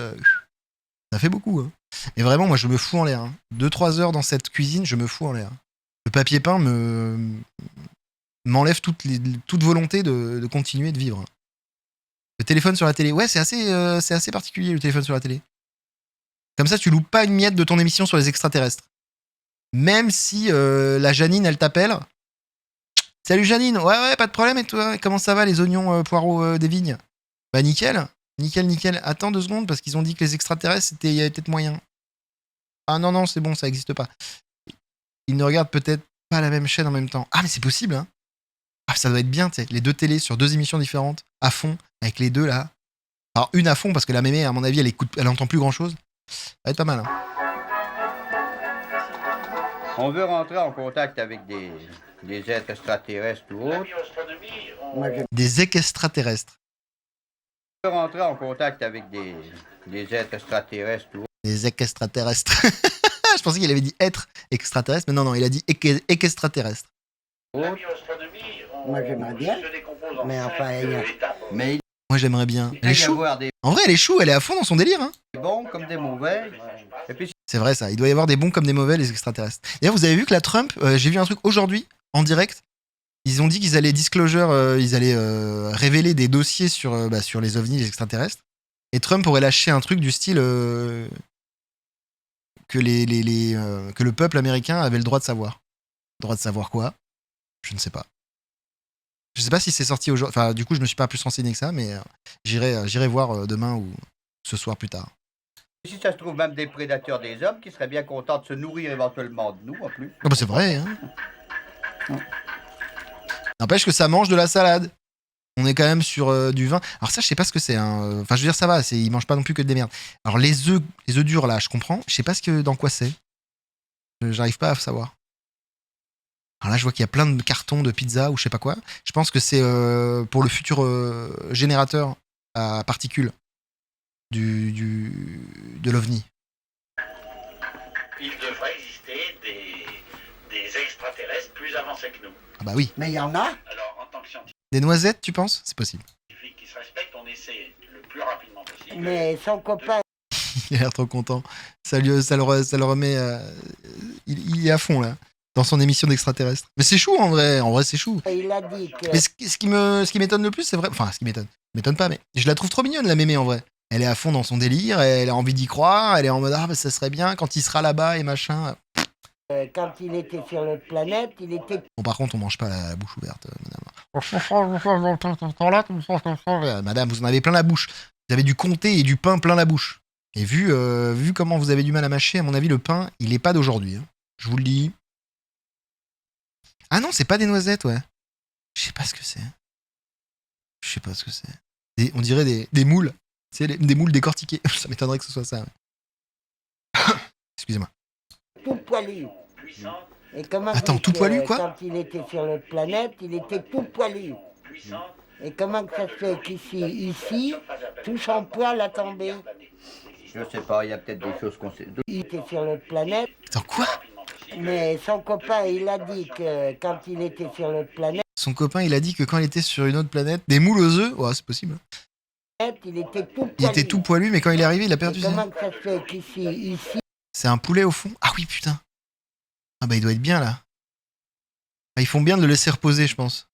ça fait beaucoup. Hein. Mais vraiment, moi, je me fous en l'air. Hein. 2-3 heures dans cette cuisine, je me fous en l'air. Le papier peint me m'enlève toute volonté de continuer de vivre. Le téléphone sur la télé, ouais, c'est assez particulier le téléphone sur la télé. Comme ça, tu loupes pas une miette de ton émission sur les extraterrestres. Même si la Janine, elle t'appelle. Salut Janine, ouais, pas de problème, et toi, comment ça va les oignons poireaux des vignes? Bah nickel. Attends 2 secondes, parce qu'ils ont dit que les extraterrestres, il y avait peut-être moyen. Ah non, c'est bon, ça existe pas. Ils ne regardent peut-être pas la même chaîne en même temps. Ah, mais c'est possible, hein. Ah, ça doit être bien, tu sais, les 2 télés sur 2 émissions différentes, à fond, avec les 2 là. Alors, une à fond, parce que la mémé, à mon avis, elle entend plus grand-chose. Ça va être pas mal, hein. On veut rentrer en contact avec des êtres extraterrestres ou autres. Moi, je... Des extraterrestres. On veut rentrer en contact avec des êtres extraterrestres ou autres. Des extraterrestres. Je pensais qu'il avait dit être extraterrestre, mais non, il a dit extraterrestre. Moi, j'aimerais bien. Mais enfin, Mais Moi, j'aimerais bien. il Elle est peut y chou. avoir des En vrai, elle est chou, elle est à fond dans son délire, hein. bons comme des mauvais. Et puis C'est vrai ça, il doit y avoir des bons comme des mauvais, les extraterrestres. D'ailleurs, vous avez vu que la Trump, j'ai vu un truc aujourd'hui, en direct, ils ont dit qu'ils allaient ils allaient révéler des dossiers sur les ovnis, les extraterrestres. Et Trump aurait lâché un truc du style que le peuple américain avait le droit de savoir. Le droit de savoir quoi? Je ne sais pas. Je sais pas si c'est sorti aujourd'hui. Enfin, du coup, je me suis pas plus renseigné que ça, mais j'irai voir demain ou ce soir plus tard. si ça se trouve même des prédateurs des hommes qui seraient bien contents de se nourrir éventuellement de nous en plus. Ah bah c'est vrai, hein. N'empêche que ça mange de la salade. On est quand même sur du vin. Alors ça, je sais pas ce que c'est. Hein. Enfin, je veux dire, ça va. Ils mangent pas non plus que des merdes. Alors les œufs durs là, je comprends. Je sais pas dans quoi c'est. J'arrive pas à savoir. Alors là, je vois qu'il y a plein de cartons de pizza ou je sais pas quoi. Je pense que c'est pour le futur générateur à particules de l'OVNI. Il devrait exister des extraterrestres plus avancés que nous. Ah bah oui. Mais il y en a. Alors, en tant que scientifique Des noisettes, tu penses? C'est possible. qui se respecte, on essaie le plus rapidement possible. Mais son copain, Il a l'air trop content. Ça le remet. Il est à fond là. Dans son émission d'extraterrestre. Mais c'est chou en vrai. En vrai, c'est chou. il a dit que... Mais ce qui m'étonne le plus, c'est vrai. Enfin, ce qui m'étonne pas, mais je la trouve trop mignonne, la mémé, en vrai. Elle est à fond dans son délire, elle a envie d'y croire, elle est en mode ah, bah, ça serait bien quand il sera là-bas et machin. Quand il était sur l'autre planète, il était... Bon, par contre, on mange pas la bouche ouverte, madame. Madame, vous en avez plein la bouche. Vous avez du comté et du pain plein la bouche. Et vu comment vous avez du mal à mâcher, à mon avis, le pain, il est pas d'aujourd'hui. Hein. Je vous le dis. Ah non, c'est pas des noisettes, ouais. Je sais pas ce que c'est. On dirait des moules. C'est des moules décortiqués. Ça m'étonnerait que ce soit ça. Ouais. Excusez-moi. tout poilu. Et comment Attends, dire tout que poilu, quoi? Quand il était sur l'autre planète, il était tout poilu. Et comment que ça se fait qu'ici, tout son poil a tombé? Je sais pas, il y a peut-être des choses qu'on sait. Il était sur l'autre planète, Attends, quoi? mais son copain, il a dit que quand il était sur l'autre planète, Son copain, il a dit que quand il était sur une autre planète, des moules aux œufs, ouais, c'est possible. il était tout poilu. Il était tout poilu, mais quand il est arrivé, il a perdu Et ses... comment que ça se fait qu'ici, C'est un poulet au fond? Ah oui, putain. Ah bah il doit être bien là. Ah, ils font bien de le laisser reposer, je pense.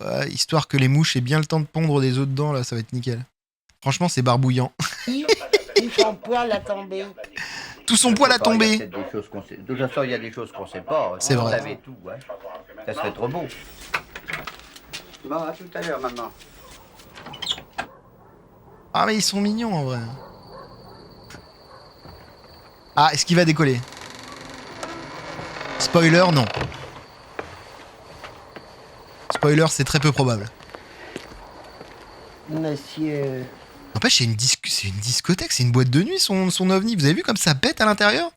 Ouais, histoire que les mouches aient bien le temps de pondre des œufs dedans, là, ça va être nickel. Franchement, c'est barbouillant. tout son poil a tombé. Tout son poil a Il y a tombé. peut-être des choses qu'on sait. De toute façon, il y a des choses qu'on sait pas. C'est vrai. Vous savez tout, hein. Ça serait trop beau. Bon, à tout à l'heure, maman. Ah mais ils sont mignons en vrai. Ah, est-ce qu'il va décoller? Spoiler, non. Spoiler, c'est très peu probable. Monsieur... N'empêche, c'est une discothèque, c'est une boîte de nuit son ovni. Vous avez vu comme ça pète à l'intérieur?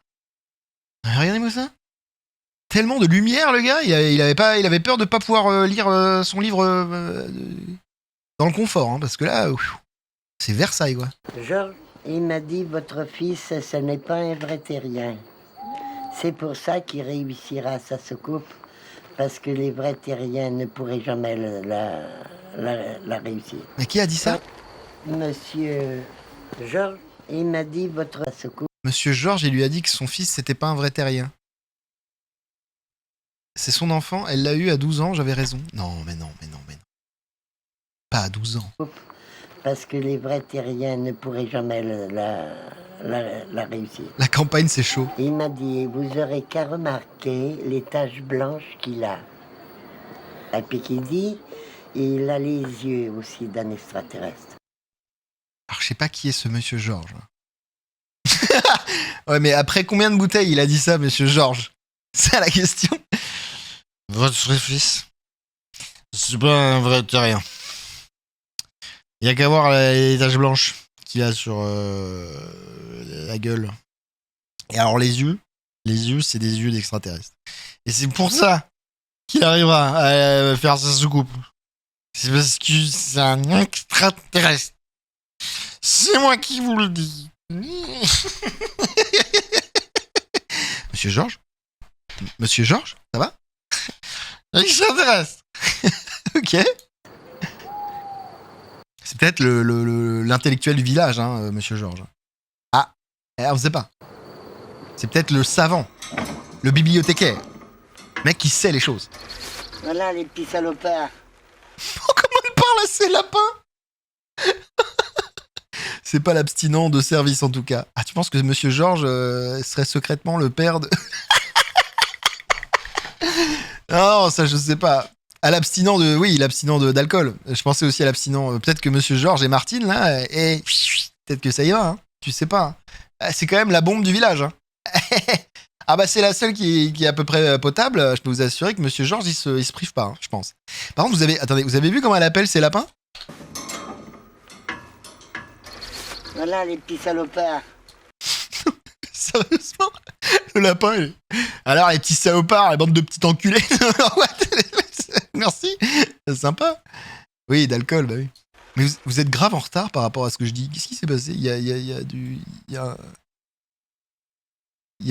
Regardez-moi ça. Tellement de lumière, le gars. Il avait peur de pas pouvoir lire son livre dans le confort, hein, parce que là, c'est Versailles, quoi. Georges, il m'a dit, votre fils, ce n'est pas un vrai terrien. C'est pour ça qu'il réussira sa soucoupe, parce que les vrais terriens ne pourraient jamais la réussir. Mais qui a dit ça? Monsieur Georges, il m'a dit, votre soucoupe. Monsieur Georges, il lui a dit que son fils, c'était pas un vrai terrien. C'est son enfant, elle l'a eu à 12 ans, j'avais raison. Non, mais non, mais non, mais non. Pas à 12 ans. Parce que les vrais terriens ne pourraient jamais la réussir. La campagne, c'est chaud. Il m'a dit, vous aurez qu'à remarquer les taches blanches qu'il a. Et puis qu'il dit, il a les yeux aussi d'un extraterrestre. Alors, je sais pas qui est ce monsieur Georges. Ouais, mais après combien de bouteilles il a dit ça, monsieur Georges? C'est la question. Votre fils, c'est pas un vrai terrien. Il y a qu'à voir les taches blanches qu'il a sur la gueule. Et alors les yeux, c'est des yeux d'extraterrestre. Et c'est pour ça qu'il arrivera à faire sa soucoupe. C'est parce que c'est un extraterrestre. C'est moi qui vous le dis. Monsieur Georges? Monsieur Georges, ça va? Extraterrestre. Ok. C'est peut-être l'intellectuel du village, hein, monsieur Georges. Ah, on sait pas. C'est peut-être le savant, le bibliothécaire. Le mec qui sait les choses. Voilà les petits salopards. Oh, comment il parle à ces lapins? C'est pas l'abstinent de service en tout cas. Ah, tu penses que monsieur Georges serait secrètement le père de... Non, ça je sais pas. À l'abstinent de... Oui, l'abstinent d'alcool. Je pensais aussi à l'abstinent... Peut-être que monsieur Georges et Martine, là, et... Peut-être que ça y va, hein. Tu sais pas. C'est quand même la bombe du village, hein. Ah bah c'est la seule qui est à peu près potable. Je peux vous assurer que monsieur Georges, il se prive pas, hein, je pense. Par contre, vous avez vu comment elle appelle ces lapins? Voilà les petits salopards. Sérieusement? Le lapin, Alors, les petits salopards, la bande de petits enculés. Merci. C'est sympa. Oui, d'alcool, bah oui. Mais vous êtes grave en retard par rapport à ce que je dis. Qu'est-ce qui s'est passé? Il y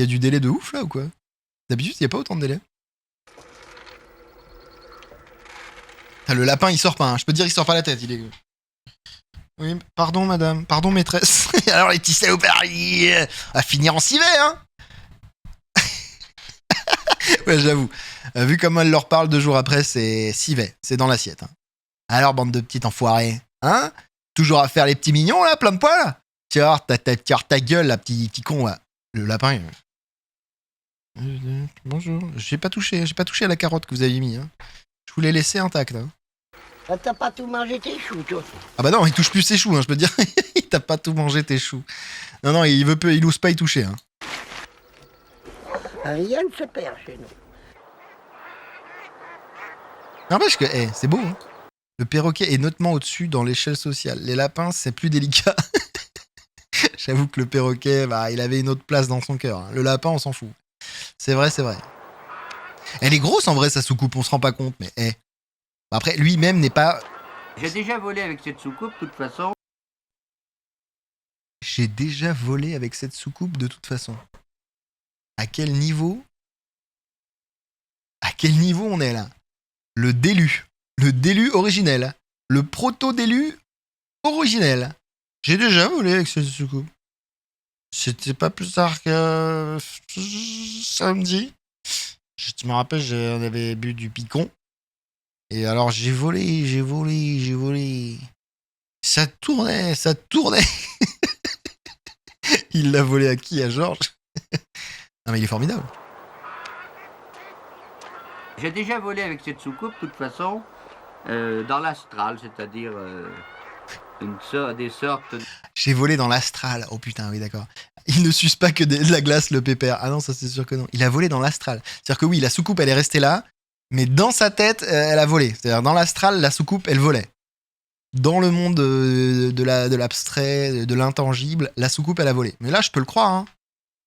a du délai de ouf, là, ou quoi? D'habitude, il n'y a pas autant de délai. Ah, le lapin, il sort pas, hein. Je peux te dire, il sort pas la tête. Il est... Oui, pardon, madame. Pardon, maîtresse. Alors, les petits salopards, à finir en civet, hein. Ouais, j'avoue. Vu comment elle leur parle 2 jours après, c'est civet. C'est dans l'assiette. Hein. Alors, bande de petites enfoirés. Hein? Toujours à faire les petits mignons, là, plein de poils? Tu vas voir ta gueule, là, petit con, là. Le lapin, bonjour. J'ai pas touché à la carotte que vous avez mis. Hein. Je vous l'ai laissé intacte. Hein. Ah, t'as pas tout mangé tes choux, toi. Ah bah non, il touche plus ses choux, hein, je peux te dire. Il t'a pas tout mangé tes choux. Non, il ose pas y toucher. Hein. Rien ne se perd chez nous. N'empêche que, c'est beau. Hein. Le perroquet est nettement au-dessus dans l'échelle sociale. Les lapins, c'est plus délicat. J'avoue que le perroquet, bah, il avait une autre place dans son cœur. Hein. Le lapin, on s'en fout. C'est vrai. Elle est grosse en vrai, sa soucoupe, on se rend pas compte, mais Après, lui-même n'est pas... J'ai déjà volé avec cette soucoupe, de toute façon. J'ai déjà volé avec cette soucoupe de toute façon. À quel niveau on est là? Le délu originel. Le proto-délu originel. J'ai déjà volé avec cette soucoupe. C'était pas plus tard que samedi. Je me rappelle, on avait bu du picon. Et alors j'ai volé. Ça tournait. Il l'a volé à qui? À Georges? Non mais il est formidable. J'ai déjà volé avec cette soucoupe, de toute façon, dans l'astral, c'est-à-dire des sortes... J'ai volé dans l'astral. Oh putain, oui d'accord. Il ne suce pas que de la glace, le pépère. Ah non, ça c'est sûr que non. Il a volé dans l'astral. C'est-à-dire que oui, la soucoupe, elle est restée là, mais dans sa tête, elle a volé. C'est-à-dire dans l'astral, la soucoupe, elle volait. Dans le monde de l'abstrait, de l'intangible, la soucoupe, elle a volé. Mais là, je peux le croire. Hein.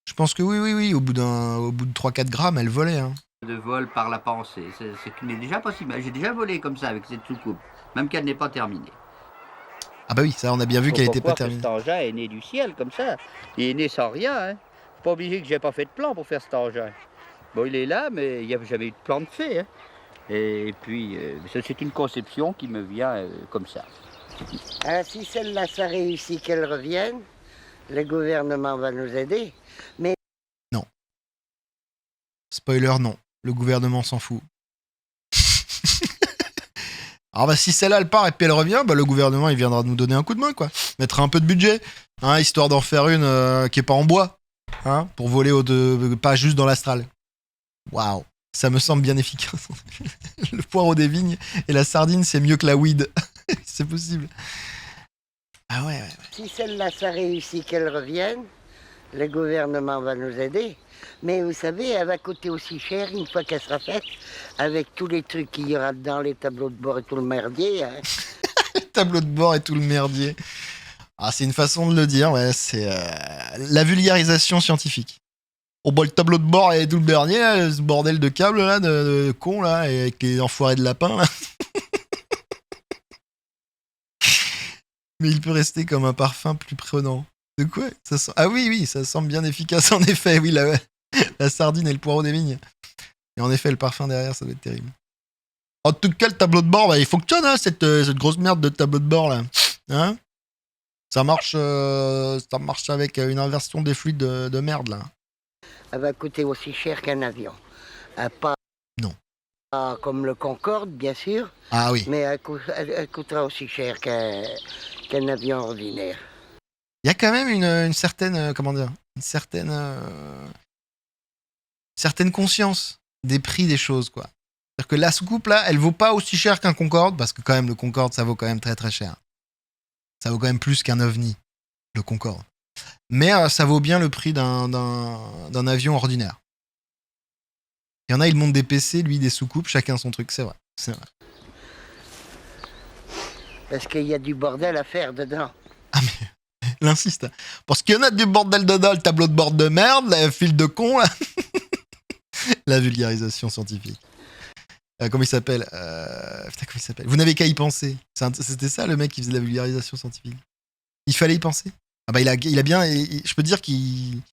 Je pense que oui. Au bout de 3-4 grammes, elle volait. Hein. De vol par la pensée, c'est déjà possible. J'ai déjà volé comme ça avec cette soucoupe, même qu'elle n'est pas terminée. Ah bah oui, ça on a bien vu qu'elle n'était pas terminée. Cet engin est né du ciel comme ça. Il est né sans rien. Hein. C'est pas obligé que j'ai pas fait de plan pour faire cet engin. Bon, il est là, mais il n'y avait jamais eu de plan de fait. Hein. Et puis, c'est une conception qui me vient comme ça. Ah, si celle-là, ça réussit qu'elle revienne, le gouvernement va nous aider. Mais non. Spoiler, non. Le gouvernement s'en fout. Alors bah si celle-là elle part et puis elle revient, bah le gouvernement il viendra nous donner un coup de main quoi. Mettre un peu de budget, hein, histoire d'en faire une qui est pas en bois, hein, pour voler pas juste dans l'astral. Waouh, ça me semble bien efficace. Le poireau des vignes et la sardine c'est mieux que la weed. C'est possible. Ah ouais. Si celle-là, ça réussit qu'elle revienne, le gouvernement va nous aider. Mais vous savez, elle va coûter aussi cher une fois qu'elle sera faite, avec tous les trucs qu'il y aura dedans, les tableaux de bord et tout le merdier. Hein. Le tableau de bord et tout le merdier. Ah, c'est une façon de le dire, ouais, c'est la vulgarisation scientifique. Oh bah le tableau de bord et tout le merdier, là, ce bordel de câbles là, de con là, et avec les enfoirés de lapins là. Mais il peut rester comme un parfum plus prenant. De quoi ça sent... Ah oui, ça semble bien efficace en effet, oui, la sardine et le poireau des vignes. Et en effet, le parfum derrière, ça doit être terrible. En tout cas, le tableau de bord, bah, il fonctionne, hein, cette grosse merde de tableau de bord là. Hein, ça marche avec une inversion des fluides de merde là. Elle va coûter aussi cher qu'un avion. Pas comme le Concorde, bien sûr. Ah oui. Mais elle coûtera aussi cher qu'un avion ordinaire. Il y a quand même une certaine, certaine conscience des prix des choses, quoi. C'est-à-dire que la soucoupe, là, elle vaut pas aussi cher qu'un Concorde, parce que quand même, le Concorde, ça vaut quand même très très cher. Ça vaut quand même plus qu'un OVNI, le Concorde. Mais ça vaut bien le prix d'un avion ordinaire. Il y en a, ils montent des PC, lui, des soucoupes, chacun son truc, c'est vrai. Parce qu'il y a du bordel à faire dedans. Ah mais... Il insiste. Parce qu'il y en a du bordel dedans, le tableau de bord de merde, le fil de con, là. La vulgarisation scientifique. Comment il s'appelle comment il s'appelle. Vous n'avez qu'à y penser. C'était ça, le mec qui faisait la vulgarisation scientifique. Il fallait y penser. Ah bah il a bien... je peux dire qu'il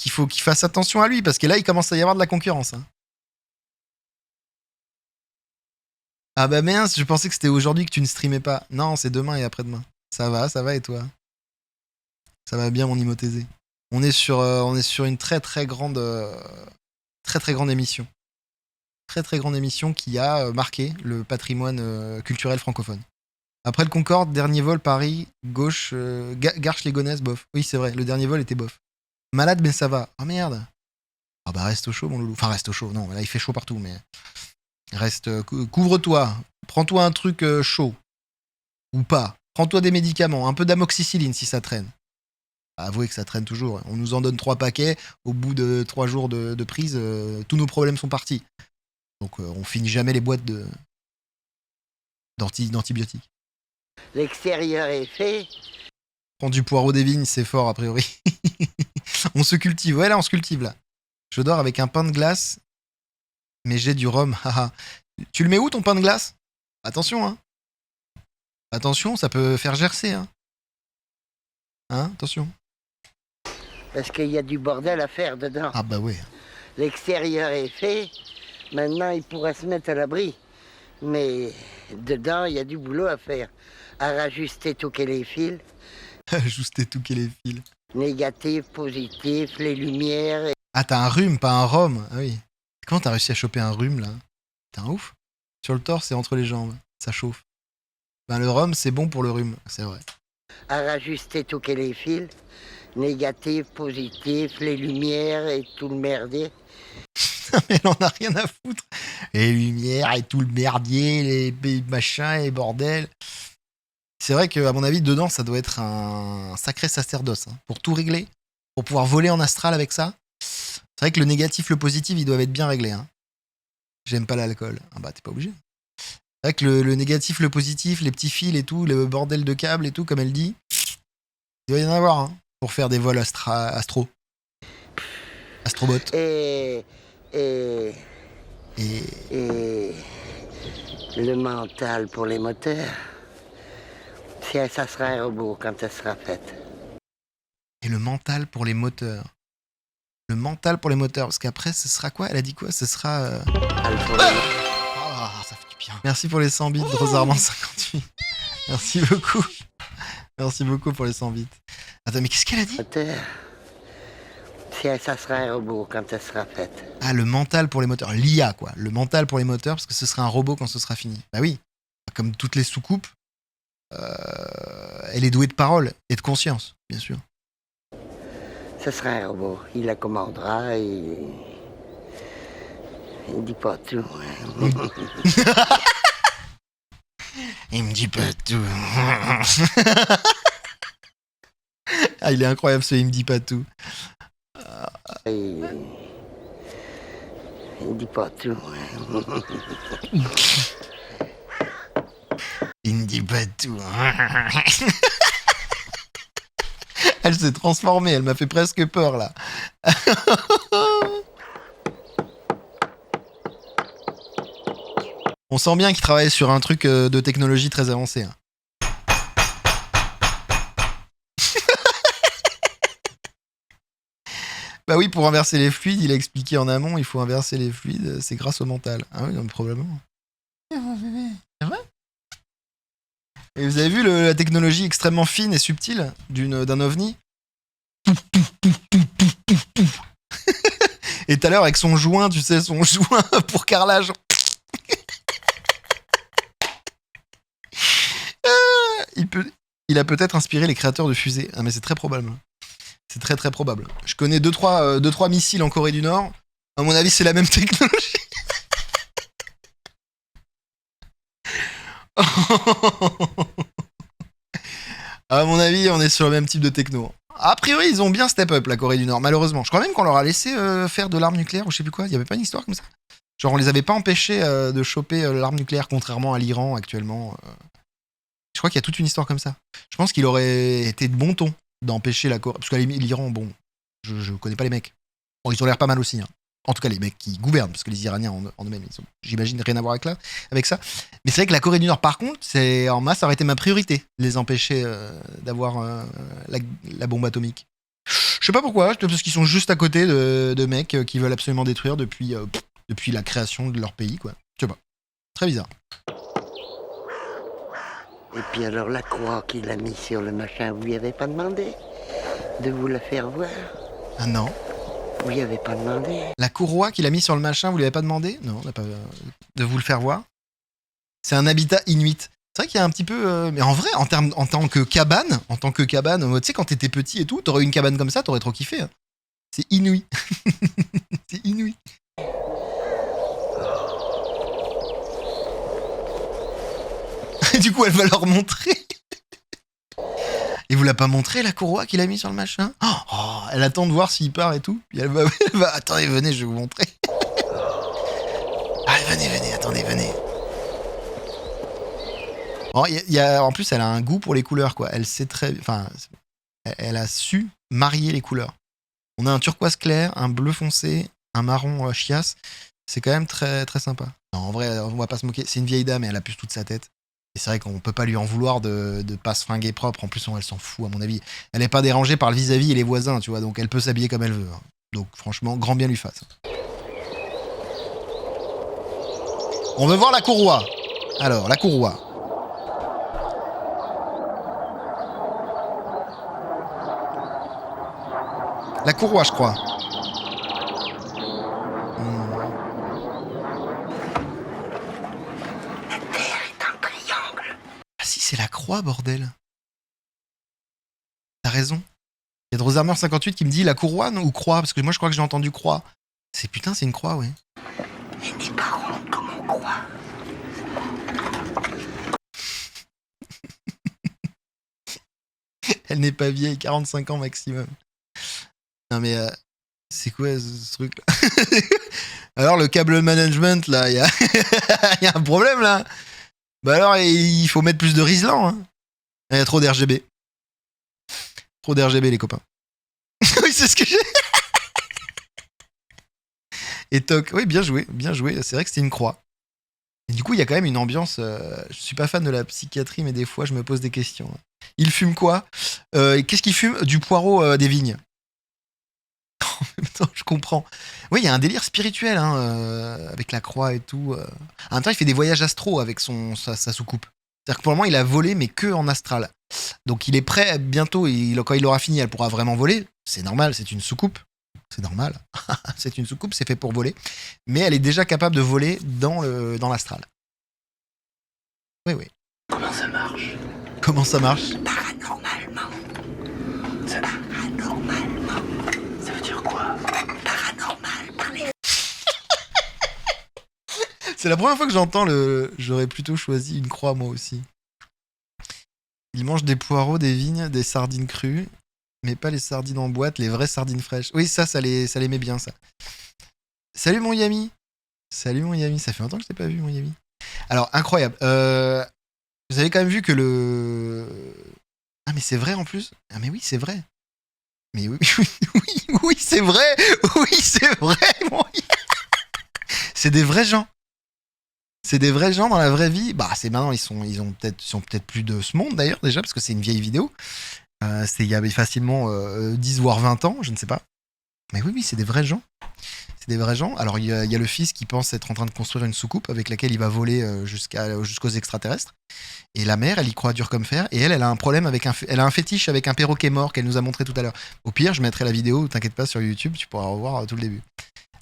faut qu'il fasse attention à lui, parce que là, il commence à y avoir de la concurrence. Hein. Ah bah mince, je pensais que c'était aujourd'hui que tu ne streamais pas. Non, c'est demain et après-demain. Ça va et toi? Ça va bien mon Imotésé. On est sur une très très grande émission. Très très grande émission qui a marqué le patrimoine culturel francophone. Après le Concorde, dernier vol Paris, gauche, Garches-les-Gonesse, bof. Oui c'est vrai, le dernier vol était bof. Malade mais ça va. Oh merde. Ah bah reste au chaud mon loulou. Enfin reste au chaud, non, là il fait chaud partout mais... Reste, couvre-toi, prends-toi un truc chaud. Ou pas. Prends-toi des médicaments, un peu d'amoxicilline si ça traîne. Avouez que ça traîne toujours. On nous en donne 3 paquets, au bout de 3 jours de prise, tous nos problèmes sont partis. Donc on finit jamais les boîtes d'antibiotiques. L'extérieur est fait. Prends du poireau des vignes, c'est fort a priori. On se cultive, ouais là on se cultive là. Je dors avec un pain de glace, mais j'ai du rhum. Tu le mets où ton pain de glace? Attention hein. Attention, ça peut faire gercer hein. Hein, attention. Parce qu'il y a du bordel à faire dedans. Ah bah ouais. L'extérieur est fait, maintenant il pourra se mettre à l'abri. Mais dedans, il y a du boulot à faire. À rajuster tous les fils. Ajuster tout les fils. Négatif, positif, les lumières. Ah t'as un rhume, pas un rhum. Ah oui. Comment t'as réussi à choper un rhume là? T'es un ouf. Sur le torse et entre les jambes. Ça chauffe. Ben le rhum c'est bon pour le rhume, c'est vrai. À rajuster tous les fils. Négatif, positif, les lumières et tout le merdier. Mais elle en a rien à foutre. Les lumières et tout le merdier, les machins et bordel. C'est vrai qu'à mon avis, dedans, ça doit être un sacré sacerdoce. Hein. Pour tout régler, pour pouvoir voler en astral avec ça. C'est vrai que le négatif, le positif, ils doivent être bien réglés. Hein. J'aime pas l'alcool. Ah bah, t'es pas obligé. C'est vrai que le négatif, le positif, les petits fils et tout, le bordel de câbles et tout, comme elle dit, il doit y en avoir, hein, pour faire des vols astrobot. Et le mental pour les moteurs. Ça sera un robot quand elle sera faite. Et le mental pour les moteurs. Le mental pour les moteurs. Parce qu'après, ce sera quoi? Elle a dit quoi? Ce sera... Ah, ça fait du bien. Merci pour les 100 bits de Rosarman 58. Merci beaucoup. Merci beaucoup pour les 100 bits. Attends, mais qu'est-ce qu'elle a dit? Moteur. Ça sera un robot quand ça sera fait. Ah, le mental pour les moteurs. L'IA, quoi. Le mental pour les moteurs, parce que ce sera un robot quand ce sera fini. Bah oui. Comme toutes les soucoupes, elle est douée de parole et de conscience, bien sûr. Ça sera un robot. Il la commandera et... Il dit pas tout. Il me dit pas tout. Ah, il est incroyable ce il me dit pas tout. Et... Il dit pas tout. Il me dit pas tout. Elle s'est transformée, elle m'a fait presque peur là. On sent bien qu'il travaille sur un truc de technologie très avancé. Hein. Bah oui, pour inverser les fluides, il a expliqué en amont, il faut inverser les fluides, c'est grâce au mental. Ah oui, non, probablement. C'est vrai ? Et vous avez vu la technologie extrêmement fine et subtile d'un ovni ? Et tout à l'heure, avec son joint, tu sais, son joint pour carrelage. Il a peut-être inspiré les créateurs de fusées. Ah, mais c'est très probable. C'est très très probable. Je connais 2-3 missiles en Corée du Nord. À mon avis, c'est la même technologie. À mon avis, on est sur le même type de techno. A priori, ils ont bien step up la Corée du Nord, malheureusement. Je crois même qu'on leur a laissé faire de l'arme nucléaire ou je sais plus quoi. Il y avait pas une histoire comme ça. Genre, on les avait pas empêchés de choper l'arme nucléaire, contrairement à l'Iran actuellement. Je crois qu'il y a toute une histoire comme ça. Je pense qu'il aurait été de bon ton d'empêcher la Corée. Parce que l'Iran, bon, je connais pas les mecs. Bon, ils ont l'air pas mal aussi. Hein. En tout cas, les mecs qui gouvernent, parce que les Iraniens en eux-mêmes, ils ont, j'imagine, rien à voir avec ça. Mais c'est vrai que la Corée du Nord, par contre, en masse, ça aurait été ma priorité, de les empêcher d'avoir la bombe atomique. Je sais pas pourquoi, parce qu'ils sont juste à côté de mecs qui veulent absolument détruire depuis la création de leur pays, quoi. Je sais pas. Très bizarre. Et puis alors la croix qu'il a mis sur le machin, vous lui avez pas demandé de vous la faire voir? Ah non. Vous lui avez pas demandé? La courroie qu'il a mis sur le machin, vous lui avez pas demandé? Non, on n'a pas de vous le faire voir. C'est un habitat inuit. C'est vrai qu'il y a un petit peu... mais en vrai, en tant que cabane, tu sais, quand t'étais petit et tout, t'aurais eu une cabane comme ça, t'aurais trop kiffé. Hein. C'est inouï. C'est inouï. Du coup, elle va leur montrer. Et vous l'a pas montré, la courroie qu'il a mis sur le machin? Oh, elle attend de voir s'il part et tout. Puis elle va... Attendez, venez, je vais vous montrer. Allez, venez, attendez, venez. Oh, en plus, elle a un goût pour les couleurs, quoi. Elle sait très... Enfin, elle a su marier les couleurs. On a un turquoise clair, un bleu foncé, un marron chiasse. C'est quand même très, très sympa. Non, en vrai, on va pas se moquer. C'est une vieille dame et elle a plus toute sa tête. Et c'est vrai qu'on peut pas lui en vouloir de pas se fringuer propre. En plus, elle s'en fout, à mon avis. Elle est pas dérangée par le vis-à-vis et les voisins, tu vois. Donc, elle peut s'habiller comme elle veut. Hein. Donc, franchement, grand bien lui fasse. On veut voir la courroie. Alors, la courroie. La courroie, je crois. Ah si, c'est la croix, bordel. T'as raison. Il y a Drozarmer 58 qui me dit la courroie ou croix, parce que moi je crois que j'ai entendu croix. C'est une croix, ouais. Elle n'est pas ronde comme on croit. Elle n'est pas vieille, 45 ans maximum. Non mais c'est quoi ce truc là? Alors le câble management là, il y a un problème là. Bah alors il faut mettre plus de Rislan. Hein. Il y a trop d'RGB. Trop d'RGB les copains. Oui c'est ce que j'ai. Et toc, oui bien joué. C'est vrai que c'était une croix. Et du coup il y a quand même une ambiance. Je suis pas fan de la psychiatrie mais des fois je me pose des questions. Il fume quoi? Qu'est-ce qu'il fume? Du poireau des vignes. Je comprends. Oui, il y a un délire spirituel hein, avec la croix et tout. En même temps, il fait des voyages astro avec sa soucoupe. C'est-à-dire que pour le moment, il a volé, mais que en astral. Donc il est prêt bientôt, quand il aura fini, elle pourra vraiment voler. C'est normal, c'est une soucoupe. c'est normal. C'est une soucoupe, c'est fait pour voler. Mais elle est déjà capable de voler dans l'astral. Oui, oui. Comment ça marche? Comment ça marche? Paranormalement. Paranormalement. Ça veut dire quoi? Paranormal. Parlez. C'est la première fois que j'entends J'aurais plutôt choisi une croix, moi aussi. Il mange des poireaux, des vignes, des sardines crues, mais pas les sardines en boîte, les vraies sardines fraîches. Oui, ça les met bien, ça. Salut, mon Yami. Salut, mon Yami. Ça fait longtemps que je t'ai pas vu, mon Yami. Alors, incroyable. Vous avez quand même vu que Ah, mais c'est vrai, en plus. Ah, mais oui, c'est vrai. Mais oui, oui, c'est vrai. Oui, c'est vrai, mon Yami. C'est des vrais gens. C'est des vrais gens dans la vraie vie. Bah, c'est maintenant, ils sont peut-être plus de ce monde d'ailleurs, déjà, parce que c'est une vieille vidéo. Il y avait facilement 10 voire 20 ans, je ne sais pas. Mais oui, c'est des vrais gens. C'est des vrais gens. Alors, il y a le fils qui pense être en train de construire une soucoupe avec laquelle il va voler jusqu'aux extraterrestres. Et la mère, elle y croit dur comme fer. Et elle a un problème elle a un fétiche avec un perroquet mort qu'elle nous a montré tout à l'heure. Au pire, je mettrai la vidéo, t'inquiète pas, sur YouTube, tu pourras revoir tout le début.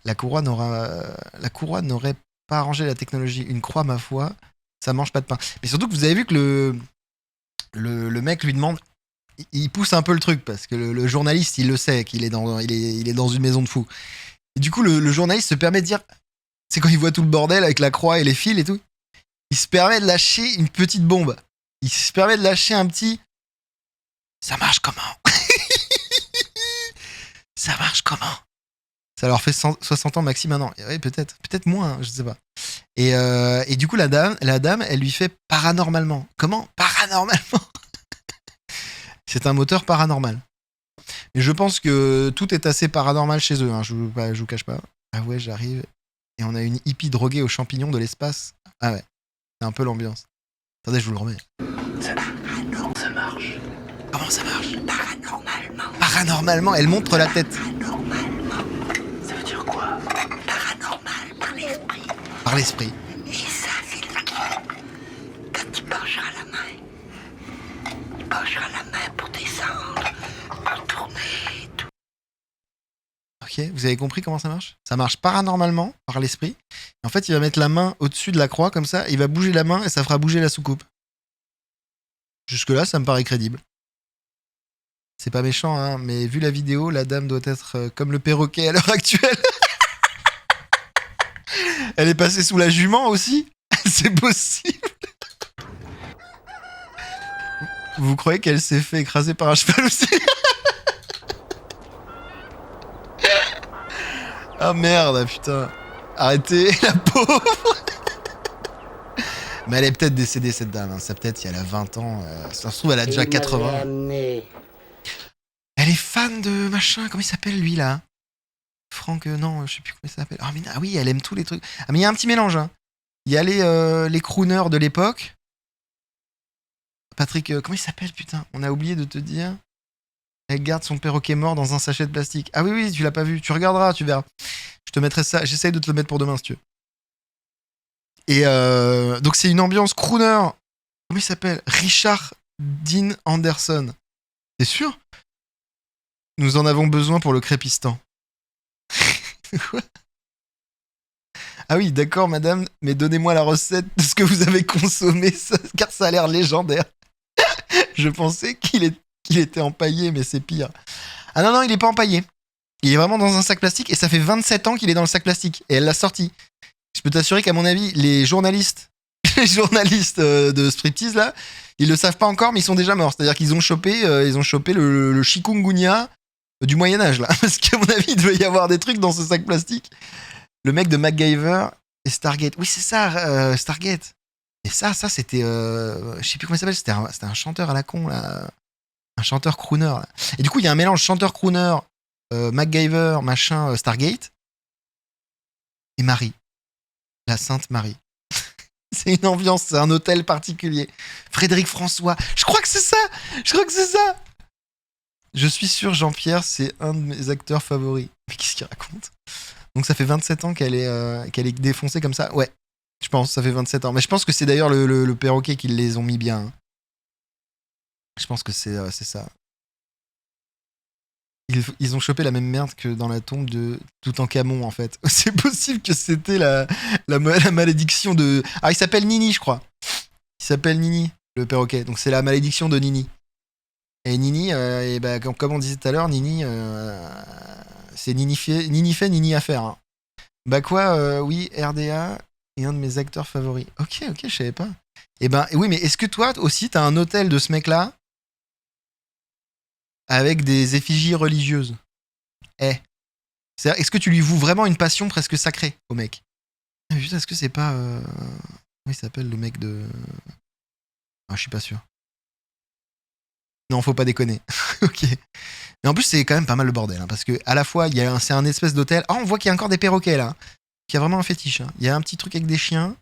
La couronne n'aurait pas arrangé la technologie. Une croix, ma foi, ça mange pas de pain. Mais surtout que vous avez vu que le mec lui demande, il pousse un peu le truc parce que le journaliste, il le sait qu'il est dans une maison de fous. Et du coup, le journaliste se permet de dire, c'est quand il voit tout le bordel avec la croix et les fils et tout, il se permet de lâcher une petite bombe. Il se permet de lâcher un petit, ça marche comment? Ça marche comment? Ça leur fait 60 ans maxi maintenant. Oui, peut-être moins, je sais pas. Et du coup, la dame, elle lui fait paranormalement. Comment? Paranormalement. C'est un moteur paranormal. Et je pense que tout est assez paranormal chez eux, hein. Je vous cache pas. Ah ouais, j'arrive. Et on a une hippie droguée aux champignons de l'espace. Ah ouais, c'est un peu l'ambiance. Attendez, je vous le remets. Ça marche. Comment ça marche? Paranormalement. Paranormalement, elle montre la tête. Paranormalement. Ça veut dire quoi? Paranormal par l'esprit. Par l'esprit. Et ça, c'est le qui. Quand tu pencheras la main. Tu pencheras la main pour descendre, pour tourner, tout. Ok, vous avez compris comment ça marche? Ça marche paranormalement, par l'esprit. Et en fait, il va mettre la main au-dessus de la croix, comme ça, il va bouger la main et ça fera bouger la soucoupe. Jusque-là, ça me paraît crédible. C'est pas méchant, hein, mais vu la vidéo, la dame doit être comme le perroquet à l'heure actuelle. Elle est passée sous la jument aussi? C'est possible. Vous croyez qu'elle s'est fait écraser par un cheval aussi? Ah merde, putain. Arrêtez, la pauvre. Mais elle est peut-être décédée, cette dame. Hein. Ça peut-être, il y a 20 ans. Ça se trouve, elle a déjà 80. Elle est fan de machin. Comment il s'appelle, lui, là? Franck, non, je sais plus comment il s'appelle. Ah oui, elle aime tous les trucs. Ah, mais il y a un petit mélange. Hein. Il y a les crooners de l'époque. Patrick, comment il s'appelle, putain? On a oublié de te dire. Elle garde son perroquet mort dans un sachet de plastique. Ah oui, tu l'as pas vu. Tu regarderas, tu verras. Je te mettrai ça. J'essaye de te le mettre pour demain, si tu veux. Et donc, c'est une ambiance crooner. Comment il s'appelle? Richard Dean Anderson. T'es sûr? Nous en avons besoin pour le crépistan. Quoi? Ah oui, d'accord, madame, mais donnez-moi la recette de ce que vous avez consommé, car ça a l'air légendaire. Je pensais qu'il était empaillé, mais c'est pire. Ah non, il est pas empaillé. Il est vraiment dans un sac plastique, et ça fait 27 ans qu'il est dans le sac plastique. Et elle l'a sorti. Je peux t'assurer qu'à mon avis, les journalistes de striptease, là, ils le savent pas encore, mais ils sont déjà morts. C'est-à-dire qu'ils ont chopé, le chikungunya du Moyen-Âge, là. Parce qu'à mon avis, il devait y avoir des trucs dans ce sac plastique. Le mec de MacGyver et Stargate. Oui, c'est ça, Stargate. Et ça c'était... je sais plus comment il s'appelle. C'était un chanteur à la con, là. Un chanteur crooner, là. Et du coup, il y a un mélange chanteur-crooner, MacGyver, machin, Stargate. Et Marie. La Sainte Marie. C'est une ambiance, c'est un hôtel particulier. Frédéric François. Je crois que c'est ça. Je suis sûr, Jean-Pierre, c'est un de mes acteurs favoris. Mais qu'est-ce qu'il raconte? Donc ça fait 27 ans qu'elle est défoncée comme ça. Ouais, je pense, ça fait 27 ans. Mais je pense que c'est d'ailleurs le perroquet qui les ont mis bien. Hein. Je pense que c'est ça. ils ont chopé la même merde que dans la tombe de Toutankhamon, en fait. C'est possible que c'était la malédiction de... Ah, il s'appelle Nini, je crois. Il s'appelle Nini, le perroquet. Donc c'est la malédiction de Nini. Et Nini, et bah, comme on disait tout à l'heure, Nini, c'est Nini fait, Nini à faire. Hein. Bah quoi, oui, RDA est un de mes acteurs favoris. Ok, je savais pas. Et ben oui, mais est-ce que toi aussi t'as un hôtel de ce mec-là avec des effigies religieuses? Est-ce que tu lui voues vraiment une passion presque sacrée au mec? Ah, putain, est-ce que c'est pas... Comment il s'appelle le mec de... Ah, je suis pas sûr. Non, faut pas déconner. Ok. Mais en plus, c'est quand même pas mal le bordel, hein, parce que à la fois, c'est un espèce d'hôtel. Ah, on voit qu'il y a encore des perroquets là, qu'il y a vraiment un fétiche. Hein. Il y a un petit truc avec des chiens.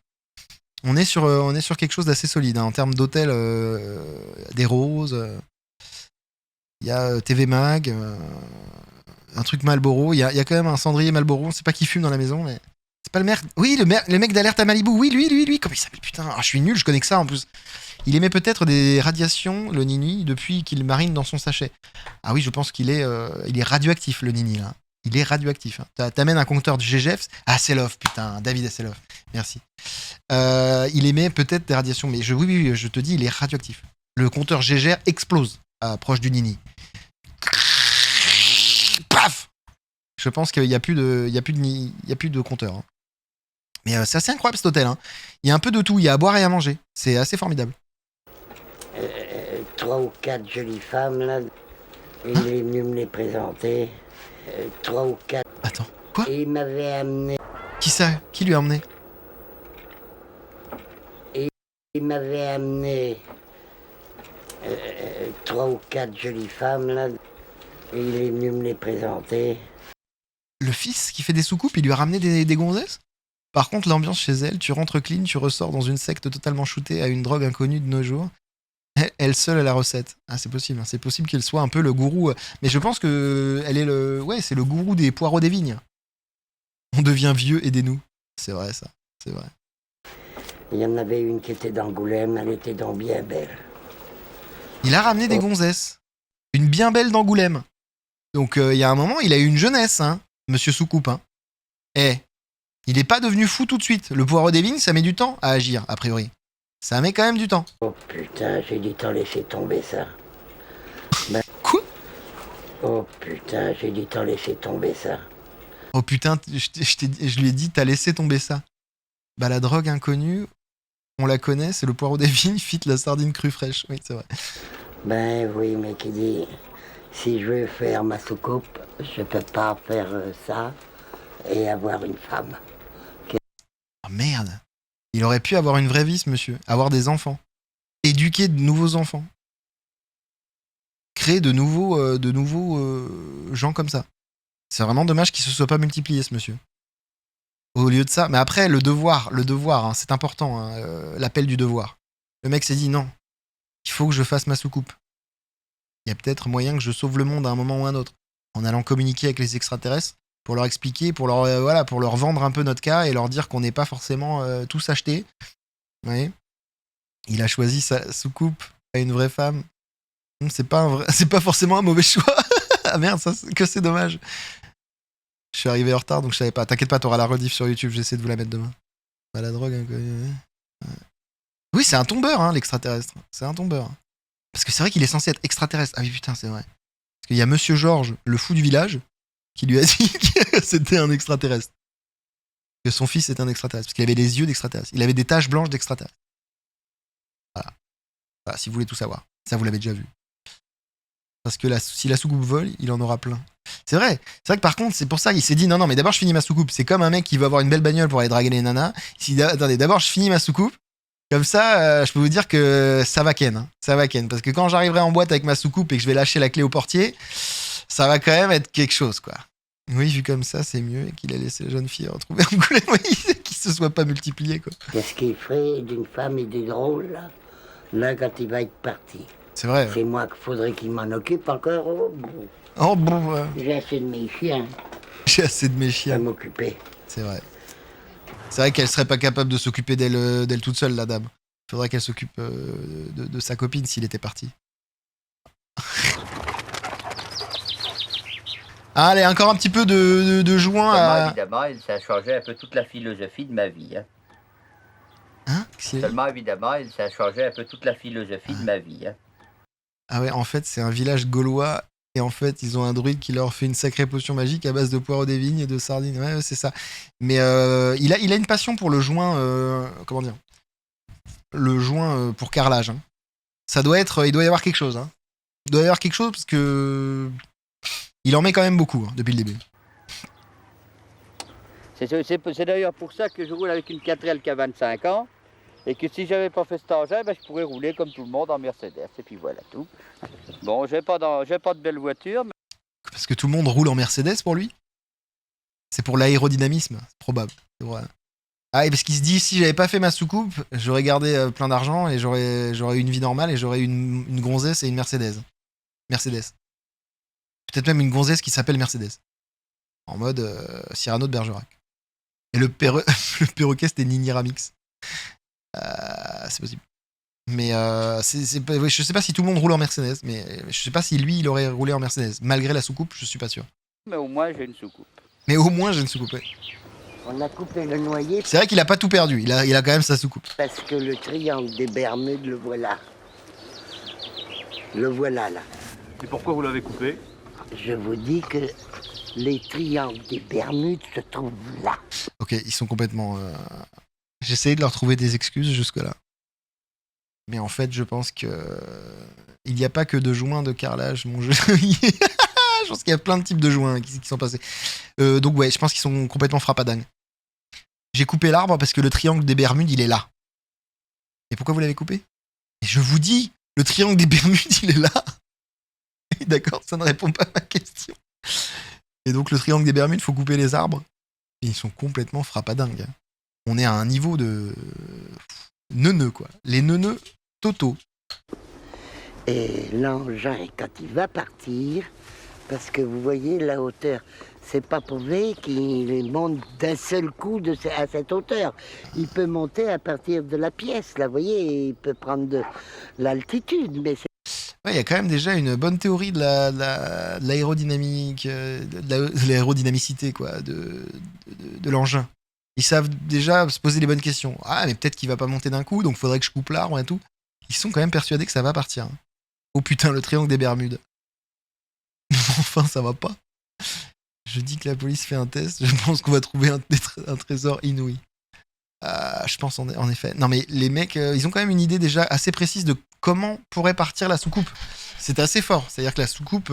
On est sur quelque chose d'assez solide hein, en termes d'hôtel. Des roses. Il y a TV Mag, un truc Marlboro. Il y a quand même un cendrier Marlboro. On sait pas qui fume dans la maison, mais c'est pas le maire. Oui, le mec d'Alerte à Malibu. Oui, lui. Comment il s'appelle? Putain, je suis nul, je connais que ça en plus. Il émet peut-être des radiations, le Nini, depuis qu'il marine dans son sachet. Ah oui, je pense qu'il est radioactif, le Nini, là. Il est radioactif. Hein. T'amènes un compteur du GGF. Ah, Selov, putain, David Selov. Merci. Il émet peut-être des radiations, mais oui, je te dis, il est radioactif. Le compteur GGR explose proche du Nini. Paf! Je pense qu'il n'y a plus de compteur. Hein. Mais c'est assez incroyable cet hôtel. Hein. Il y a un peu de tout. Il y a à boire et à manger. C'est assez formidable. 3 ou 4 jolies femmes, là. Et il est venu me les présenter. 3 ou 4. Attends, quoi? Et il m'avait amené. Qui ça? Qui lui a emmené? Et il m'avait amené 3 ou 4 jolies femmes, là. Et il est venu me les présenter. Le fils qui fait des soucoupes, il lui a ramené des gonzesses? Par contre, l'ambiance chez elle, tu rentres clean, tu ressors dans une secte totalement shootée à une drogue inconnue de nos jours. Elle seule a la recette. Ah, c'est possible. Hein. C'est possible qu'elle soit un peu le gourou. Mais je pense que elle est c'est le gourou des poireaux des vignes. On devient vieux, aidez-nous. C'est vrai, ça. C'est vrai. Il y en avait une qui était d'Angoulême, elle était donc bien belle. Il a ramené des gonzesses. Une bien belle d'Angoulême. Donc, il y a un moment, il a eu une jeunesse, hein, monsieur Soucoupe. Hein. Il est pas devenu fou tout de suite. Le poireau des vignes, ça met du temps à agir, a priori. Ça met quand même du temps. Oh putain, j'ai dit t'en laisser tomber ça. Quoi? Oh putain, j'ai dit t'en laisser tomber ça. Oh putain, je lui ai dit, t'as laissé tomber ça. Bah, la drogue inconnue, on la connaît, c'est le poireau des vignes, fit la sardine crue fraîche. Oui, c'est vrai. Ben oui, mais qui dit, si je veux faire ma soucoupe, je peux pas faire ça et avoir une femme. Oh merde. Il aurait pu avoir une vraie vie, ce monsieur. Avoir des enfants. Éduquer de nouveaux enfants. Créer de nouveaux gens comme ça. C'est vraiment dommage qu'il se soit pas multiplié, ce monsieur. Au lieu de ça. Mais après, le devoir, hein, c'est important, hein, l'appel du devoir. Le mec s'est dit non, il faut que je fasse ma soucoupe. Il y a peut-être moyen que je sauve le monde à un moment ou à un autre. En allant communiquer avec les extraterrestres. Pour leur expliquer, pour leur vendre un peu notre cas et leur dire qu'on n'est pas forcément tous achetés. Vous voyez ? Il a choisi sa soucoupe à une vraie femme. C'est pas forcément un mauvais choix. Ah merde, c'est dommage. Je suis arrivé en retard donc je savais pas. T'inquiète pas, t'auras la rediff sur YouTube, j'essaie de vous la mettre demain. Bah, la drogue inconnue. Oui, c'est un tombeur, hein, l'extraterrestre. C'est un tombeur. Parce que c'est vrai qu'il est censé être extraterrestre. Ah oui, putain, c'est vrai. Parce qu'il y a Monsieur Georges, le fou du village, qui lui a dit que c'était un extraterrestre. Que son fils était un extraterrestre. Parce qu'il avait les yeux d'extraterrestre. Il avait des taches blanches d'extraterrestre. Voilà, si vous voulez tout savoir. Ça, vous l'avez déjà vu. Parce que si la soucoupe vole, il en aura plein. C'est vrai que par contre, c'est pour ça qu'il s'est dit non, mais d'abord je finis ma soucoupe. C'est comme un mec qui veut avoir une belle bagnole pour aller draguer les nanas. Attendez, d'abord je finis ma soucoupe. Comme ça, je peux vous dire que ça va ken. Hein. Ça va ken. Parce que quand j'arriverai en boîte avec ma soucoupe et que je vais lâcher la clé au portier, ça va quand même être quelque chose, quoi. Oui, vu comme ça, c'est mieux qu'il a laissé la jeune fille retrouver Angoulême, oui, qu'il se soit pas multiplié, quoi. Qu'est-ce qu'il ferait d'une femme et du drôle, là, quand il va être parti? C'est vrai. C'est moi qu'il faudrait qu'il m'en occupe encore. Oh bon, J'ai assez de mes chiens. J'ai assez de mes À chiens. m'occuper. C'est vrai. C'est vrai qu'elle serait pas capable de s'occuper d'elle toute seule, la dame. Faudrait qu'elle s'occupe de sa copine s'il était parti. Allez, encore un petit peu de joint Seulement, à... évidemment, ça a changé un peu toute la philosophie de ma vie. Hein. Hein? Qu'est-ce qu'il a dit? Seulement, évidemment, ça a changé un peu toute la philosophie de ma vie. Hein. Ah ouais, en fait, c'est un village gaulois. Et en fait, ils ont un druide qui leur fait une sacrée potion magique à base de poireaux des vignes et de sardines. Ouais, c'est ça. Mais il a une passion pour le joint... comment dire? Le joint pour carrelage. Hein. Ça doit être... il doit y avoir quelque chose. Hein. Il doit y avoir quelque chose parce que... Il en met quand même beaucoup hein, depuis le début. C'est d'ailleurs pour ça que je roule avec une 4L qui a 25 ans. Et que si j'avais pas fait cet engin, ben, je pourrais rouler comme tout le monde en Mercedes. Et puis voilà tout. Bon, j'ai pas de belle voiture. Mais... Parce que tout le monde roule en Mercedes pour lui. C'est pour l'aérodynamisme, c'est probable. C'est vrai. Ah, et parce qu'il se dit, si j'avais pas fait ma soucoupe, j'aurais gardé plein d'argent et j'aurais eu une vie normale et j'aurais eu une gonzesse et une Mercedes. Mercedes. Peut-être même une gonzesse qui s'appelle Mercedes. En mode Cyrano de Bergerac. Et le perroquet, c'était Nini Ramix. C'est possible. Mais je sais pas si tout le monde roule en Mercedes, mais je sais pas si lui, il aurait roulé en Mercedes. Malgré la soucoupe, je suis pas sûr. Mais au moins, j'ai une soucoupe. Mais au moins, j'ai une soucoupe. Ouais. On a coupé le noyer C'est vrai qu'il a pas tout perdu. Il a quand même sa soucoupe. parce que le triangle des Bermudes, le voilà. Le voilà là. Et pourquoi vous l'avez coupé? Je vous dis que les triangles des Bermudes se trouvent là. Ok, ils sont complètement... J'essayais de leur trouver des excuses jusque-là. Mais en fait, je pense que... Il n'y a pas que de joints de carrelage, mon jeu. Je pense qu'il y a plein de types de joints qui sont passés. Donc ouais, je pense qu'ils sont complètement frappadingues. J'ai coupé l'arbre parce que le triangle des Bermudes, il est là. Et pourquoi vous l'avez coupé? Et je vous dis, le triangle des Bermudes, il est là. D'accord, ça ne répond pas à ma question. Et donc le triangle des Bermudes, faut couper les arbres. Et ils sont complètement frappadingues. On est à un niveau de... neuneux, quoi. Les neuneux totaux. Et l'engin, quand il va partir, parce que vous voyez la hauteur, c'est pas prouvé qu'il monte d'un seul coup à cette hauteur. Il peut monter à partir de la pièce, là, vous voyez, il peut prendre de l'altitude, mais c'est... Ouais, il y a quand même déjà une bonne théorie de l'aérodynamique, de l'aérodynamicité, quoi, de l'engin. Ils savent déjà se poser les bonnes questions. Ah, mais peut-être qu'il va pas monter d'un coup, donc faudrait que je coupe l'arbre et tout. Ils sont quand même persuadés que ça va partir. Hein. Oh putain, le triangle des Bermudes. Enfin, ça va pas. Je dis que la police fait un test, je pense qu'on va trouver un trésor inouï. Je pense en effet. Non mais les mecs, ils ont quand même une idée déjà assez précise de comment pourrait partir la soucoupe. C'est assez fort. C'est-à-dire que la soucoupe,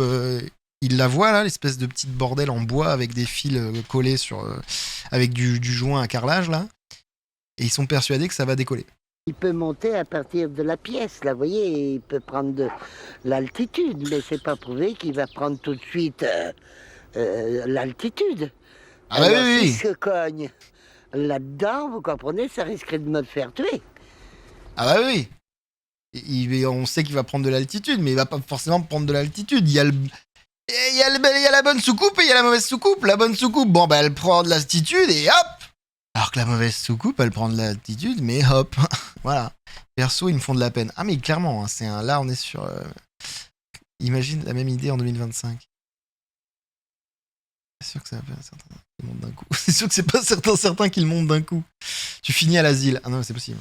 ils la voient là, l'espèce de petite bordel en bois avec des fils collés sur, avec du joint à carrelage là. Et ils sont persuadés que ça va décoller. Il peut monter à partir de la pièce, là, vous voyez, il peut prendre de l'altitude, mais c'est pas prouvé qu'il va prendre tout de suite l'altitude. Ah bah Alors, oui, s'il oui. se cogne là-dedans, vous comprenez, ça risquerait de me le faire tuer. Ah bah oui. On sait qu'il va prendre de l'altitude, mais il va pas forcément prendre de l'altitude. Il y a la bonne soucoupe et il y a la mauvaise soucoupe. La bonne soucoupe, bon bah elle prend de l'altitude et hop. Alors que la mauvaise soucoupe, elle prend de l'altitude, mais hop. Voilà. Perso, ils me font de la peine. Ah mais clairement, hein, là on est sur... Imagine la même idée en 2025. C'est sûr que ça va pas certains qui montent d'un coup. C'est sûr que c'est pas certains qui le montent d'un coup. Tu finis à l'asile. Ah non, c'est possible.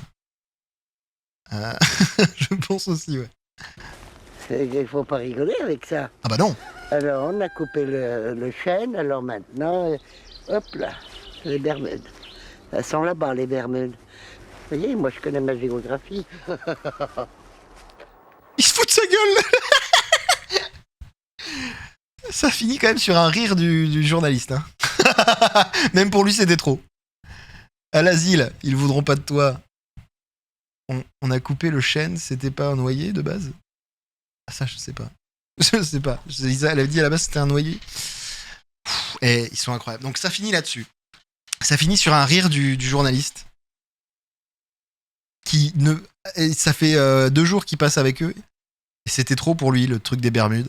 Je pense aussi, ouais. Il faut pas rigoler avec ça. Ah bah non. Alors, on a coupé le chêne, alors maintenant, hop là, les Bermudes. Elles sont là-bas, les Bermudes. Vous voyez, moi je connais ma géographie. Il se fout de sa gueule. Ça finit quand même sur un rire du journaliste. Hein. Même pour lui, c'était trop. À l'asile, ils voudront pas de toi. On a coupé le chêne, c'était pas un noyer de base? Ah ça, je sais pas. Je sais pas. Elle avait dit à la base c'était un noyer. Et ils sont incroyables. Donc ça finit là-dessus. Ça finit sur un rire du journaliste. Ça fait 2 jours qu'il passe avec eux. Et c'était trop pour lui, le truc des Bermudes.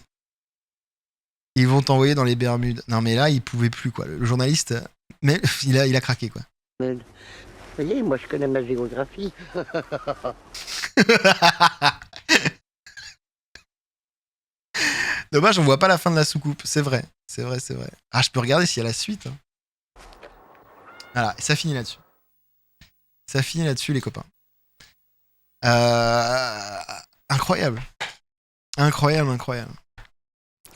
Ils vont t'envoyer dans les Bermudes. Non mais là, il pouvait plus, quoi. Le journaliste, mais il a craqué, quoi. Vous voyez, moi je connais ma géographie. Dommage, on voit pas la fin de la soucoupe. C'est vrai. C'est vrai, c'est vrai. Ah, je peux regarder s'il y a la suite. Hein. Voilà, et ça finit là-dessus. Ça finit là-dessus, les copains. Incroyable. Incroyable, incroyable.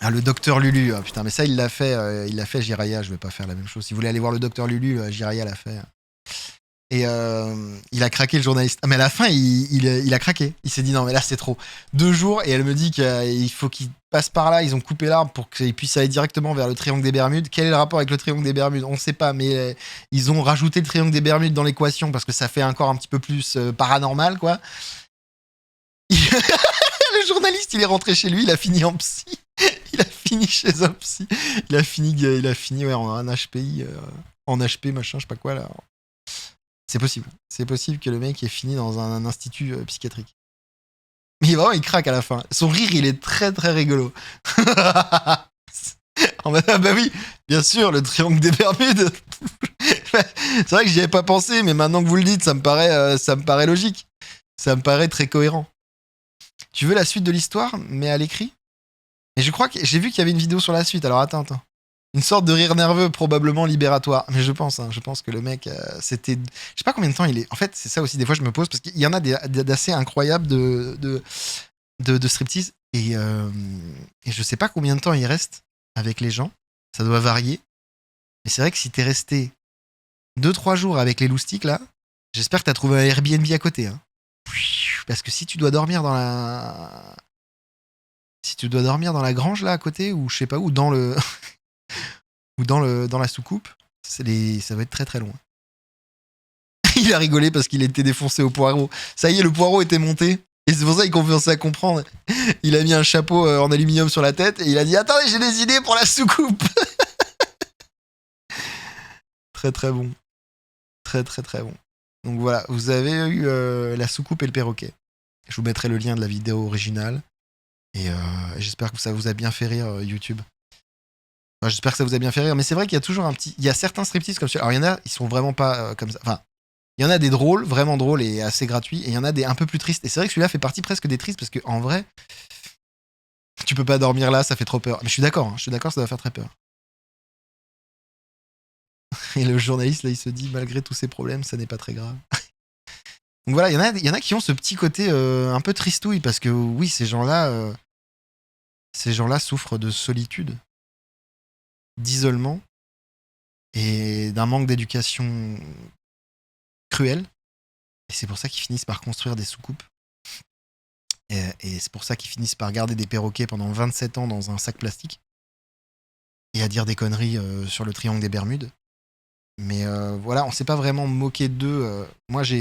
Ah, le docteur Lulu. Ah, putain, mais ça, il l'a fait Jiraya. Je vais pas faire la même chose. Si vous voulez aller voir le docteur Lulu, Jiraya l'a fait. Et il a craqué, le journaliste. Ah, mais à la fin, il a craqué. Il s'est dit non, mais là, c'est trop. 2 jours, et elle me dit qu'il faut qu'il passe par là. Ils ont coupé l'arbre pour qu'il puisse aller directement vers le triangle des Bermudes. Quel est le rapport avec le triangle des Bermudes? On sait pas, mais ils ont rajouté le triangle des Bermudes dans l'équation parce que ça fait encore un petit peu plus paranormal, quoi. Le journaliste, il est rentré chez lui, il a fini en psy. Il a fini chez un psy. Il a fini ouais, en HPI, en HP, machin, je sais pas quoi, là. C'est possible. C'est possible que le mec ait fini dans un institut psychiatrique. Mais vraiment, il craque à la fin. Son rire, il est très très rigolo. En mode, ah bah oui, bien sûr, le triangle des Bermudes. C'est vrai que j'y avais pas pensé, mais maintenant que vous le dites, ça me paraît logique. Ça me paraît très cohérent. Tu veux la suite de l'histoire, mais à l'écrit? Et je crois que j'ai vu qu'il y avait une vidéo sur la suite. Alors attends. Une sorte de rire nerveux, probablement libératoire. Mais je pense que le mec, c'était... Je sais pas combien de temps il est... En fait, c'est ça aussi, des fois, je me pose, parce qu'il y en a d'assez incroyables de striptease. Et je sais pas combien de temps il reste avec les gens. Ça doit varier. Mais c'est vrai que si t'es resté 2-3 jours avec les loustiques, là, j'espère que t'as trouvé un Airbnb à côté. Hein. Parce que si tu dois dormir dans la... Si tu dois dormir dans la grange, là, à côté, ou je sais pas où, dans le... ou dans la soucoupe, ça va être très très loin. Il a rigolé parce qu'il était défoncé au poireau. Ça y est, le poireau était monté. Et c'est pour ça qu'il commençait à comprendre. Il a mis un chapeau en aluminium sur la tête et il a dit « Attendez, j'ai des idées pour la soucoupe !» Très très bon. Très très très bon. Donc voilà, vous avez eu la soucoupe et le perroquet. Je vous mettrai le lien de la vidéo originale. Et j'espère que ça vous a bien fait rire, YouTube. Enfin, j'espère que ça vous a bien fait rire. Mais c'est vrai qu'il y a toujours un petit... Il y a certains striptease comme ça. Alors il y en a, ils sont vraiment pas comme ça. Enfin, il y en a des drôles, vraiment drôles et assez gratuits. Et il y en a des un peu plus tristes. Et c'est vrai que celui-là fait partie presque des tristes parce que en vrai, tu peux pas dormir là, ça fait trop peur. Mais je suis d'accord, ça doit faire très peur. Et le journaliste, là, il se dit, malgré tous ces problèmes, ça n'est pas très grave. Donc voilà, il y en a qui ont ce petit côté un peu tristouille parce que oui, ces gens-là souffrent de solitude, d'isolement et d'un manque d'éducation cruel. Et c'est pour ça qu'ils finissent par construire des soucoupes. Et c'est pour ça qu'ils finissent par garder des perroquets pendant 27 ans dans un sac plastique et à dire des conneries sur le triangle des Bermudes. Mais voilà, on s'est pas vraiment moqué d'eux. Moi, je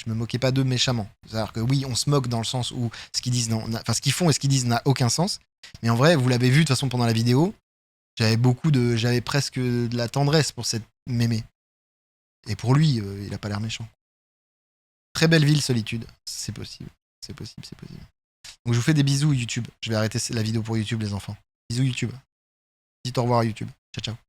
me moquais pas d'eux méchamment. C'est-à-dire que oui, on se moque dans le sens où ce qu'ils disent, ce qu'ils font et ce qu'ils disent n'a aucun sens. Mais en vrai, vous l'avez vu de toute façon pendant la vidéo, j'avais presque de la tendresse pour cette mémé. Et pour lui, il a pas l'air méchant. Très belle ville, Solitude. C'est possible. C'est possible. Donc je vous fais des bisous YouTube. Je vais arrêter la vidéo pour YouTube, les enfants. Bisous YouTube. Dites au revoir à YouTube. Ciao, ciao.